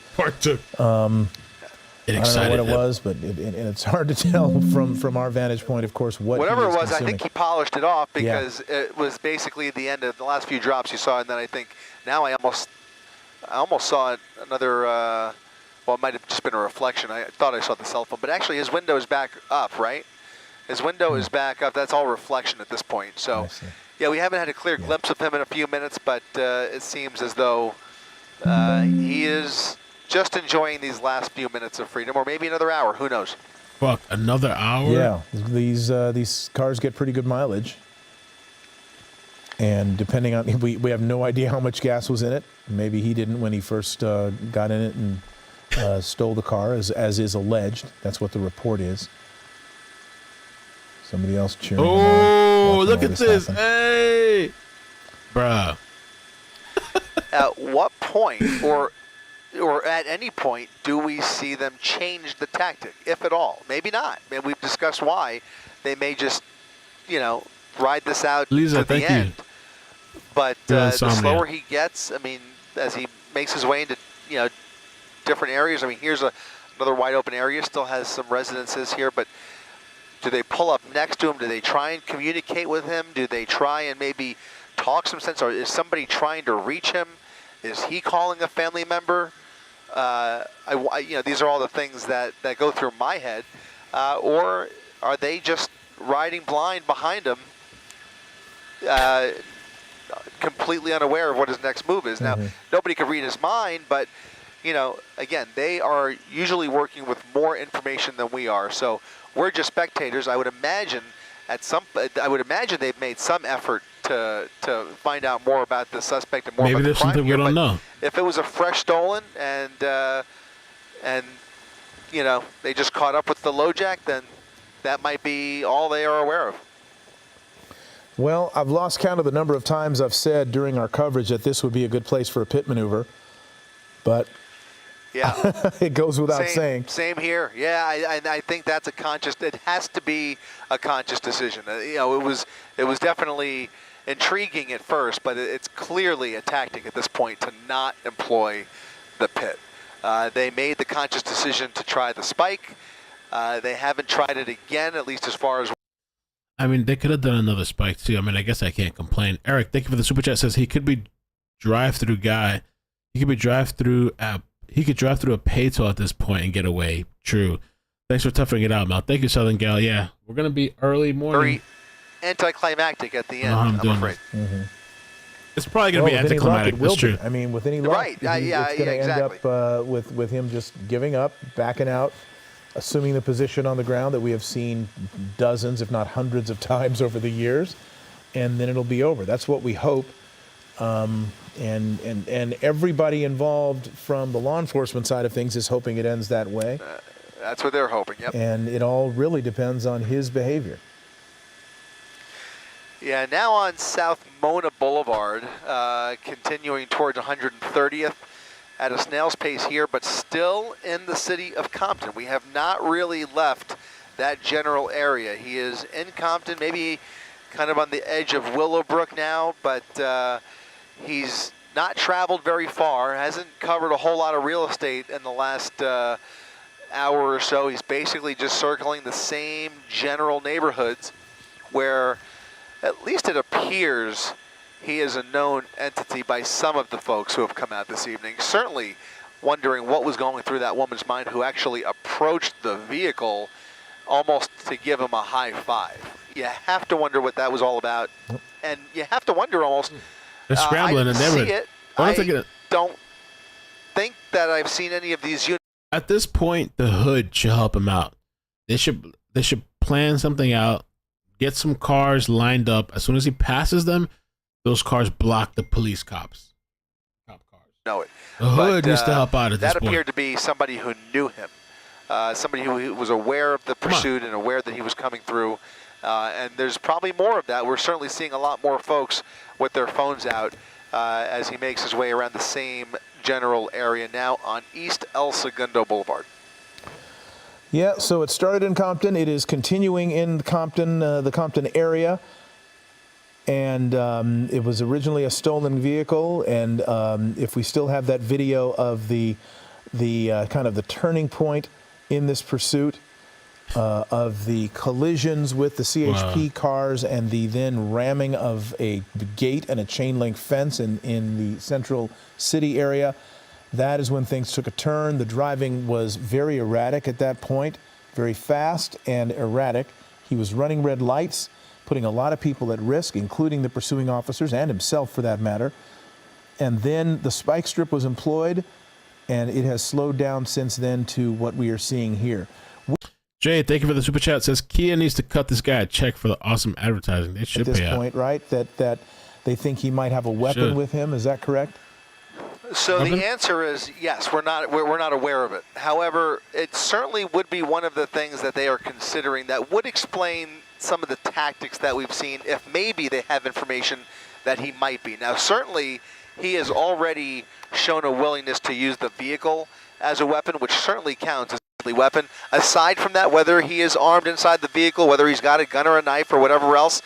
It I don't know what it was, but and it's hard to tell from our vantage point, of course, whatever it was. Consuming. I think he polished it off because it was basically the end of the last few drops you saw, and then I think now I almost saw another. Well, it might have just been a reflection. I thought I saw the cell phone, but actually his window is back up, right? His window is back up. That's all reflection at this point. So, yeah, we haven't had a clear glimpse of him in a few minutes, but it seems as though he is just enjoying these last few minutes of freedom, or maybe another hour. Who knows? Fuck, another hour? Yeah, these cars get pretty good mileage, and depending on we have no idea how much gas was in it. Maybe he didn't when he first got in it and stole the car, as is alleged. That's what the report is. Somebody else cheering. Oh, look at this! Hey, bruh. At what point, or at any point, do we see them change the tactic, if at all? Maybe not. I mean, we've discussed why. They may just ride this out Lisa, to the thank end. you. But Yeah, the slower he gets, I mean, as he makes his way into different areas. I mean, here's another wide open area. Still has some residences here, but do they pull up next to him? Do they try and communicate with him? Do they try and maybe talk some sense? Or is somebody trying to reach him? Is he calling a family member? These are all the things that go through my head. Or are they just riding blind behind him, completely unaware of what his next move is? Now, nobody can read his mind, but again, they are usually working with more information than we are. So we're just spectators. I would imagine they've made some effort to find out more about the suspect and more Maybe about there's the crime something we here. don't But know. if it was a fresh stolen and they just caught up with the LoJack, then that might be all they are aware of. Well, I've lost count of the number of times I've said during our coverage that this would be a good place for a pit maneuver, but yeah, it goes without saying. Same here. Yeah, I think that's it has to be a conscious decision. It was definitely intriguing at first, but it's clearly a tactic at this point to not employ the pit. They made the conscious decision to try the spike. They haven't tried it again, at least as far as. I mean, they could have done another spike too. I mean, I guess I can't complain. Eric, thank you for the super chat. Says he could be drive-through guy. He could be drive-through app. He could drive through a pay toll at this point and get away. True. Thanks for toughing it out, Mal. Thank you, Southern Gal. Yeah, we're gonna be early morning. Very anticlimactic at the end. I'm afraid. It's probably gonna be anticlimactic. That's true. I mean, with any luck, Right. it's going to exactly. end up with him just giving up, backing out, assuming the position on the ground that we have seen dozens, if not hundreds of times over the years, and then it'll be over. That's what we hope. And everybody involved from the law enforcement side of things is hoping it ends that way. That's what they're hoping, yep. And it all really depends on his behavior. Yeah, now on South Mona Boulevard, continuing towards 130th at a snail's pace here, but still in the city of Compton. We have not really left that general area. He is in Compton, maybe kind of on the edge of Willowbrook now, but he's not traveled very far, hasn't covered a whole lot of real estate in the last hour or so. He's basically just circling the same general neighborhoods where, at least it appears, he is a known entity by some of the folks who have come out this evening. Certainly wondering what was going through that woman's mind who actually approached the vehicle almost to give him a high five. You have to wonder what that was all about. And you have to wonder almost. They're scrambling and I don't think that I've seen any of these units. At this point, the hood should help him out. They should plan something out, get some cars lined up. As soon as he passes them, those cars block the police cops. Cop cars. Know it. The hood needs to help out at this That point. appeared to be somebody who knew him, somebody who was aware of the pursuit and aware that he was coming through. And there's probably more of that. We're certainly seeing a lot more folks with their phones out as he makes his way around the same general area now on East El Segundo Boulevard. Yeah, so it started in Compton. It is continuing in Compton, the Compton area. And it was originally a stolen vehicle. And if we still have that video of the kind of the turning point in this pursuit, of the collisions with the CHP cars and the then ramming of a gate and a chain link fence in the central city area. That is when things took a turn. The driving was very erratic at that point, very fast and erratic. He was running red lights, putting a lot of people at risk, including the pursuing officers and himself for that matter. And then the spike strip was employed, and it has slowed down since then to what we are seeing here. Jay, thank you for the super chat. Says Kia needs to cut this guy a check for the awesome advertising. They should at this pay point, right? That they think he might have a weapon with him. Is that correct? So the answer is yes. We're not aware of it. However, it certainly would be one of the things that they are considering that would explain some of the tactics that we've seen. If maybe they have information that he might be. Now, certainly, he has already shown a willingness to use the vehicle as a weapon, which certainly counts as deadly weapon. Aside from that, whether he is armed inside the vehicle, whether he's got a gun or a knife or whatever else,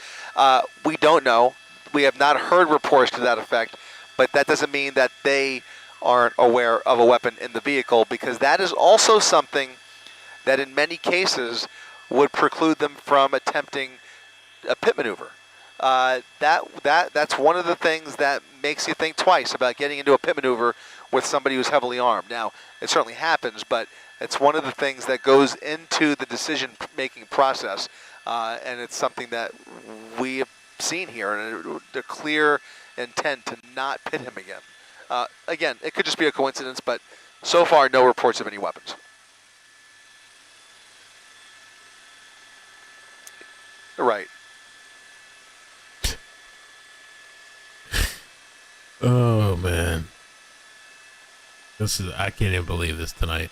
we don't know. We have not heard reports to that effect, but that doesn't mean that they aren't aware of a weapon in the vehicle, because that is also something that in many cases would preclude them from attempting a pit maneuver. That's one of the things that makes you think twice about getting into a pit maneuver with somebody who's heavily armed. Now, it certainly happens, but it's one of the things that goes into the decision-making process, and it's something that we have seen here, and the clear intent to not pit him again. Again, it could just be a coincidence, but so far, no reports of any weapons. Right. Oh man, I can't even believe this tonight.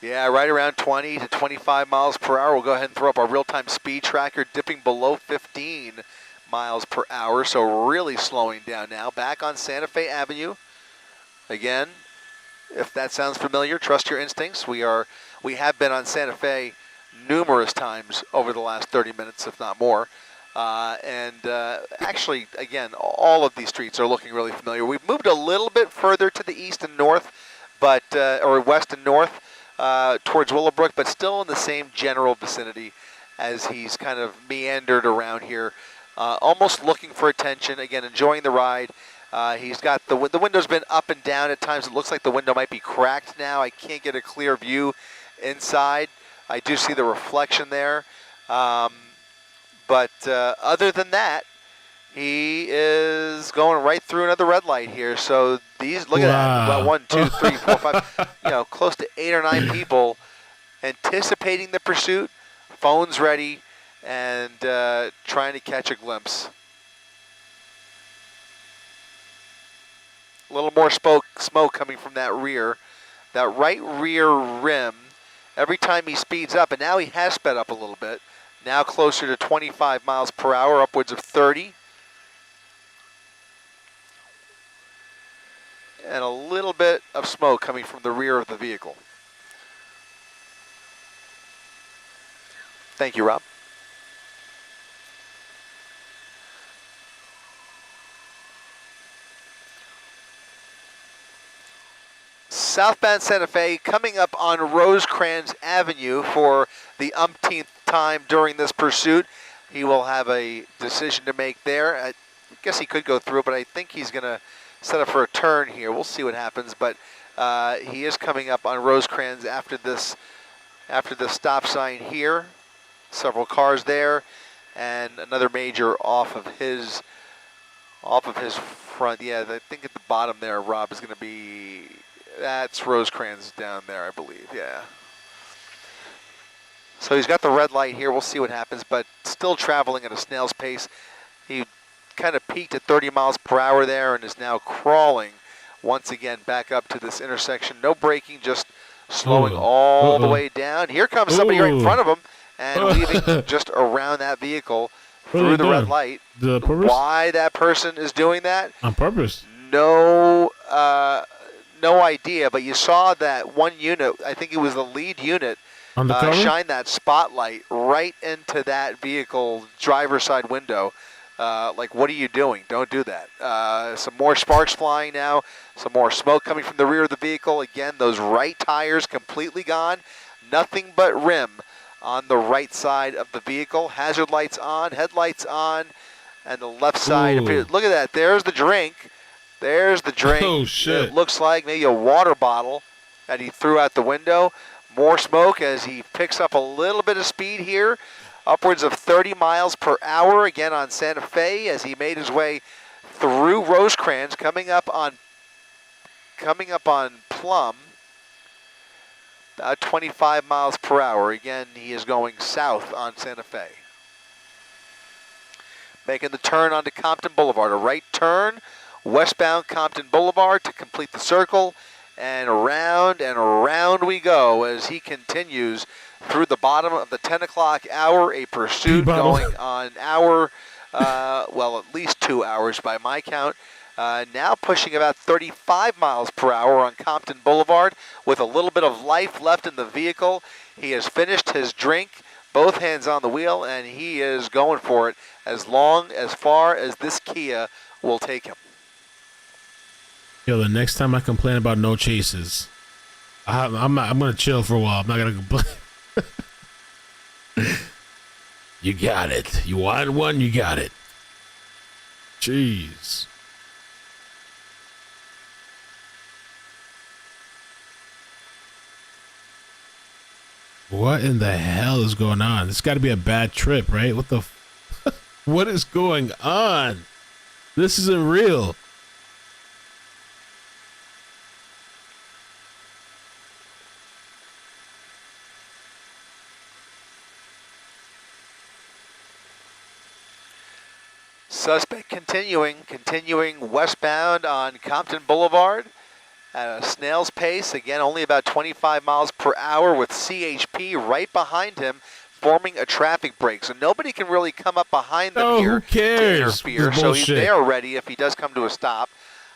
Yeah, right around 20 to 25 miles per hour. We'll go ahead and throw up our real-time speed tracker, dipping below 15 miles per hour, so really slowing down now. Back on Santa Fe Avenue. Again, if that sounds familiar, trust your instincts. We have been on Santa Fe numerous times over the last 30 minutes, if not more. Actually, again, all of these streets are looking really familiar. We've moved a little bit further to the east and north, or west and north, towards Willowbrook, but still in the same general vicinity as he's kind of meandered around here, almost looking for attention. Again, enjoying the ride. He's got the window's been up and down at times. It looks like the window might be cracked now. I can't get a clear view inside. I do see the reflection there. But other than that, he is going right through another red light here. So look at that. Well, 1, 2, 3, 4, 5, close to 8 or 9 people anticipating the pursuit, phones ready, and trying to catch a glimpse. A little more smoke coming from that right rear rim. Every time he speeds up, and now he has sped up a little bit, now closer to 25 miles per hour, upwards of 30. And a little bit of smoke coming from the rear of the vehicle. Thank you, Rob. Southbound Santa Fe coming up on Rosecrans Avenue for the umpteenth time during this pursuit. He will have a decision to make there. I guess he could go through, but I think he's going to set up for a turn here. We'll see what happens, but he is coming up on Rosecrans after the stop sign here. Several cars there, and another major off of his front. Yeah, I think at the bottom there, Rob, is going to be. That's Rosecrans down there, I believe, yeah. So he's got the red light here. We'll see what happens, but still traveling at a snail's pace. He kind of peaked at 30 miles per hour there and is now crawling once again back up to this intersection. No braking, just slowing all the way down. Here comes somebody right in front of him and leaving just around that vehicle through the red light. Why that person is doing that? On purpose. No idea, but you saw that one unit, I think it was the lead unit, shine that spotlight right into that vehicle driver's side window. Like, what are you doing? Don't do that. Some more sparks flying now, some more smoke coming from the rear of the vehicle. Again, those right tires completely gone. Nothing but rim on the right side of the vehicle. Hazard lights on, headlights on, and the left side appears. Look at that. There's the drink. There's the drink. Oh, shit. It looks like maybe a water bottle that he threw out the window. More smoke as he picks up a little bit of speed here. Upwards of 30 miles per hour again on Santa Fe as he made his way through Rosecrans, coming up on Plum. About 25 miles per hour. Again, he is going south on Santa Fe. Making the turn onto Compton Boulevard. A right turn. Westbound Compton Boulevard to complete the circle, and around we go as he continues through the bottom of the 10 o'clock hour, a pursuit going on at least 2 hours by my count. Now pushing about 35 miles per hour on Compton Boulevard with a little bit of life left in the vehicle. He has finished his drink, both hands on the wheel, and he is going for it as far as this Kia will take him. Yo, the next time I complain about no chases, I'm gonna chill for a while. I'm not gonna complain. You got it. You wanted one, you got it. Jeez. What in the hell is going on? This got to be a bad trip, right? What the? What is going on? This isn't real. Suspect continuing westbound on Compton Boulevard at a snail's pace. Again, only about 25 miles per hour with CHP right behind him, forming a traffic break. So nobody can really come up behind them here who cares? to interfere. So he's there already if he does come to a stop.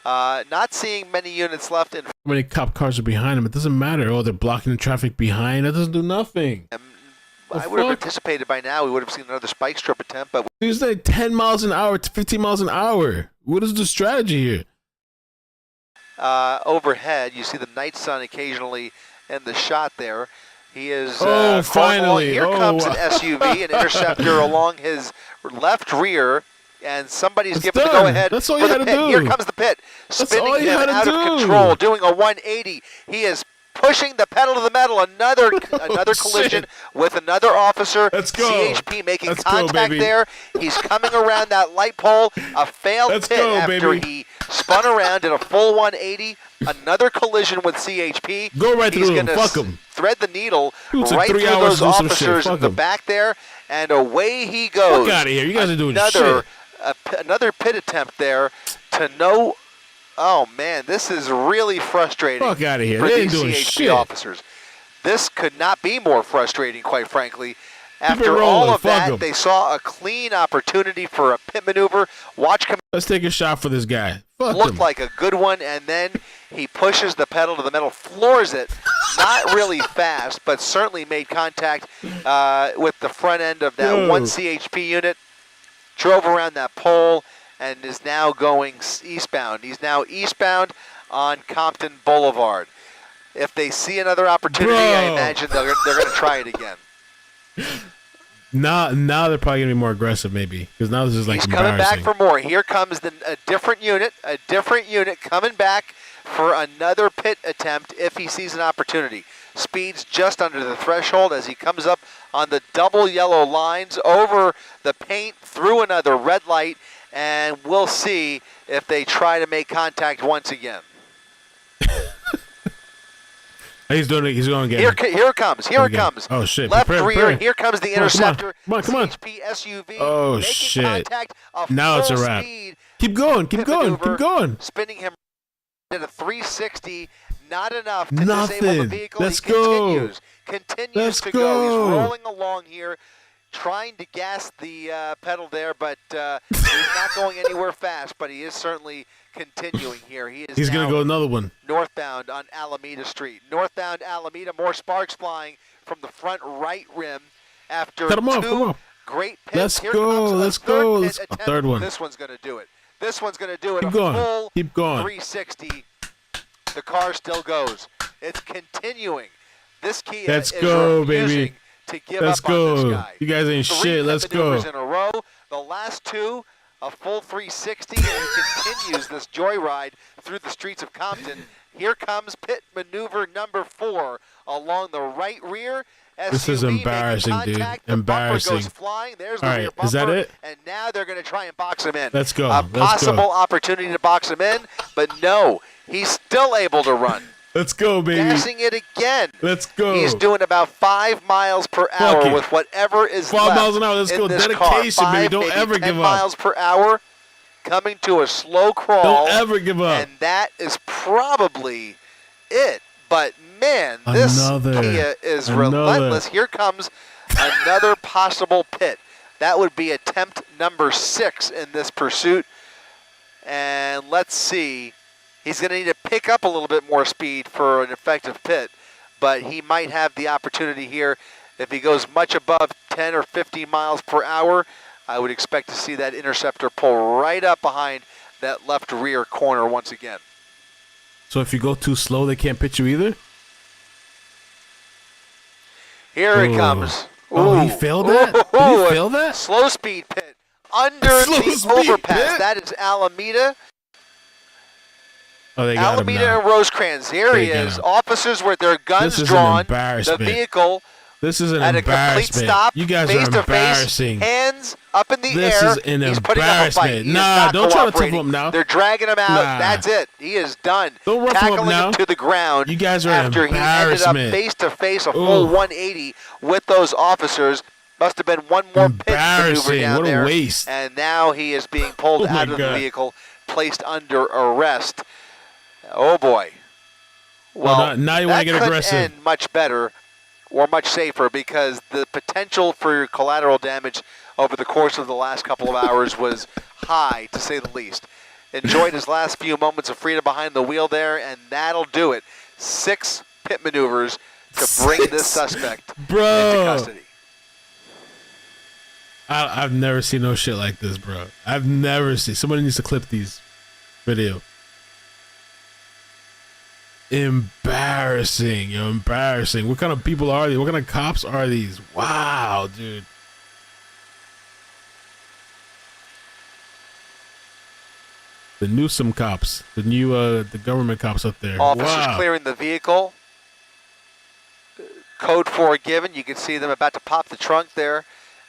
Not seeing many units left in. How many cop cars are behind him? It doesn't matter. Oh, they're blocking the traffic behind. That doesn't do nothing. I would have anticipated by now we would have seen another spike strip attempt, but he's like 10 miles an hour to 15 miles an hour. What is the strategy here? Overhead, you see the night sun occasionally in the shot there. He is finally. Here comes an SUV, an Interceptor along his left rear, and somebody's giving the go-ahead. That's all you had to do. Here comes the pit, spinning him out of control, doing a 180. He is pushing the pedal to the metal. Another collision with another officer. Let's go. CHP making contact there. He's coming around that light pole. A failed pit after he spun around, did a full 180. Another collision with CHP. Go right through him. Fuck him. Thread the needle right through those officers in the back there, and away he goes. Fuck out of here. You guys are doing shit. Another pit attempt there to no. Oh man, this is really frustrating. Fuck out of here. For They ain't these doing CHP shit. officers. This could not be more frustrating, quite frankly. After all of that, they saw a clean opportunity for a pit maneuver. Let's take a shot for this guy. Fuck looked him. like a good one, and then he pushes the pedal to the metal, floors it. Not really fast, but certainly made contact with the front end of that one CHP unit. Drove around that pole and is now going eastbound. He's now eastbound on Compton Boulevard. If they see another opportunity, I imagine they're going to try it again. Now they're probably gonna be more aggressive, maybe, because now this is like he's coming back for more. Here comes a different unit coming back for another pit attempt if he sees an opportunity. Speeds just under the threshold as he comes up on the double yellow lines over the paint through another red light, and we'll see if they try to make contact once again. He's doing it. He's going again. Here it comes. Here it comes. Oh shit! Left rear. Here comes the Interceptor. Come on. CHP SUV. Oh making shit! Contact, Now it's a wrap. Keep going. Keep going. Spinning him at a 360. Not enough to disable the vehicle. Let's go. Continues Let's to go. He's rolling along here, trying to gas the pedal there, but he's not going anywhere fast. But he is certainly continuing here. He's going to go another one. Northbound on Alameda Street. Northbound Alameda, more sparks flying from the front right rim after two great pits. Let's Here go. comes Let's go. a third one. This one's going to do it. This one's going to do it. Keep going. Full Keep going. 360. The car still goes. It's continuing. This Kia Let's is go, refusing baby. to give Let's up on go. this guy. You guys ain't 3 shit. Let's go. maneuvers in a row. The last two, a full 360, and he continues this joyride through the streets of Compton. Here comes pit maneuver number 4 along the right rear. SUV this is embarrassing, dude. Embarrassing. Goes flying. There's the All rear right, bumper, is that it? And now they're going to try and box him in. Let's go. A possible opportunity to box him in, but no, he's still able to run. Let's go, baby. Gassing it again. Let's go. He's doing about 5 miles per hour with whatever is 12 left. 5 miles an hour. Let's go. Dedication, car. baby. Don't ever give up. 10 miles per hour, coming to a slow crawl. Don't ever give up. And that is probably it. But man, this Kia is relentless. Here comes another possible pit. That would be attempt number 6 in this pursuit. And let's see. He's going to need to pick up a little bit more speed for an effective pit, but he might have the opportunity here. If he goes much above 10 or 15 miles per hour, I would expect to see that Interceptor pull right up behind that left rear corner once again. So if you go too slow, they can't pit you either? Here it comes. Oh, he failed that? Did he fail that? Slow speed pit under the overpass. Pit? That is Alameda. Oh, they got Alameda and Rosecrans. There he is. Officers with their guns drawn. The vehicle. This is an at embarrassment. A complete stop, you guys face are to embarrassing. Face, hands up in the this air. Is an He's putting up a fight. embarrassment. Nah, don't try to tough him now. They're dragging him out. Nah. That's it. He is done. Don't rough Tackling him up now. him to the ground. You guys are after an he ended up embarrassment. face to face, a full 180 with those officers. Must have been one more pit maneuver down what a there. waste. And now he is being pulled out of the vehicle, placed under arrest. Oh boy. Well, now you want to get aggressive. That could end much better or much safer, because the potential for collateral damage over the course of the last couple of hours was high, to say the least. Enjoyed his last few moments of freedom behind the wheel there, and that'll do it. 6 pit maneuvers to bring this suspect into custody. I've never seen no shit like this, bro. I've never seen. Somebody needs to clip these video. Embarrassing, yo, embarrassing. What kind of people are these? What kind of cops are these? Wow, dude. The Newsom cops, the new, the government cops up there. Officers clearing the vehicle. Code 4 given. You can see them about to pop the trunk there.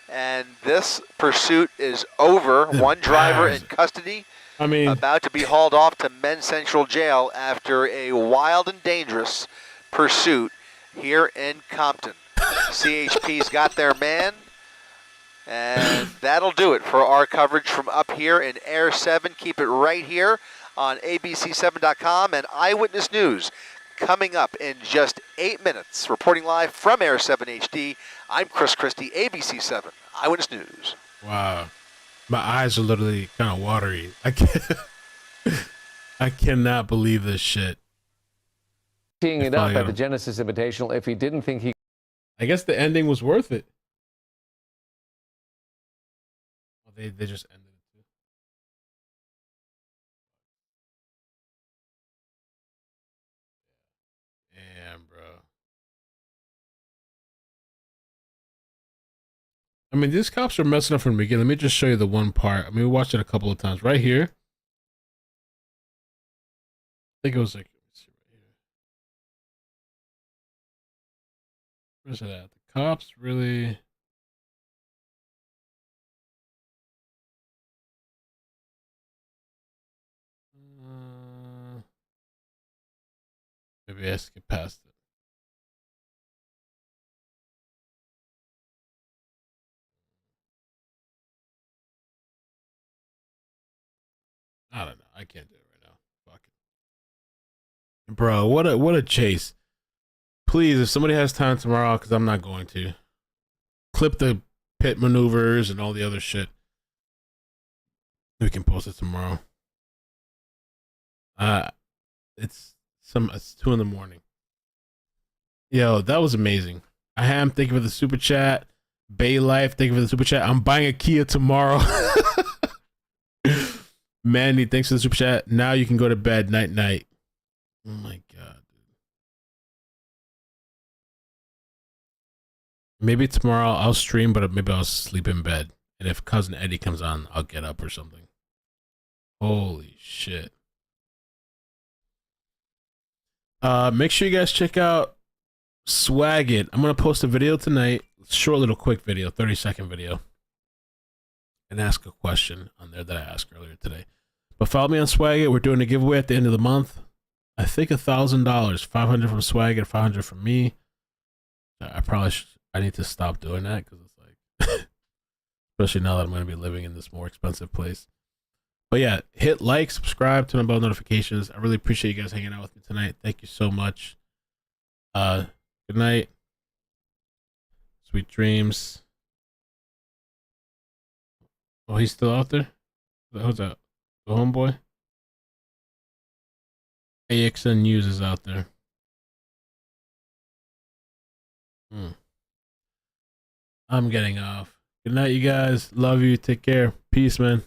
And this pursuit is over. One driver in custody. I mean, about to be hauled off to Men's Central Jail after a wild and dangerous pursuit here in Compton. CHP's got their man, and that'll do it for our coverage from up here in Air 7. Keep it right here on abc7.com and Eyewitness News. Coming up in just 8 minutes, reporting live from Air 7 HD, I'm Chris Christie, ABC7 Eyewitness News. Wow. My eyes are literally kind of watery. I cannot believe this shit. Teeing it up at the Genesis Invitational. If he didn't think he... I guess the ending was worth it. Oh, they just ended it too. Damn, bro. I mean, these cops are messing up from the beginning. Let me just show you the one part. I mean, we watched it a couple of times. Right here. I think it was like, let's see right here. Where's it at? The cops really... maybe I skip past it. I don't know. I can't do it right now. Fuck it. Bro, what a chase. Please, if somebody has time tomorrow, because I'm not going to, clip the pit maneuvers and all the other shit. We can post it tomorrow. It's 2 in the morning. Yo, that was amazing. I am thanking for the super chat. Bay Life, thank you for the super chat. I'm buying a Kia tomorrow. Manny, thanks for the super chat. Now you can go to bed. Night, night. Oh my god, dude. Maybe tomorrow I'll stream, but maybe I'll sleep in bed. And if Cousin Eddie comes on, I'll get up or something. Holy shit. Make sure you guys check out Swag It. I'm gonna post a video tonight. Short little quick video, 30-second video. And ask a question on there that I asked earlier today. But follow me on Swag It. We're doing a giveaway at the end of the month. I think $1,000, 500 from Swag It, 500 from me. I need to stop doing that because it's like, especially now that I'm going to be living in this more expensive place. But yeah, hit like, subscribe, turn on bell notifications. I really appreciate you guys hanging out with me tonight. Thank you so much. Good night. Sweet dreams. Oh, he's still out there? Who's that? The homeboy? AXN News is out there. I'm getting off. Good night, you guys. Love you. Take care. Peace, man.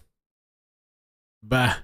Bye.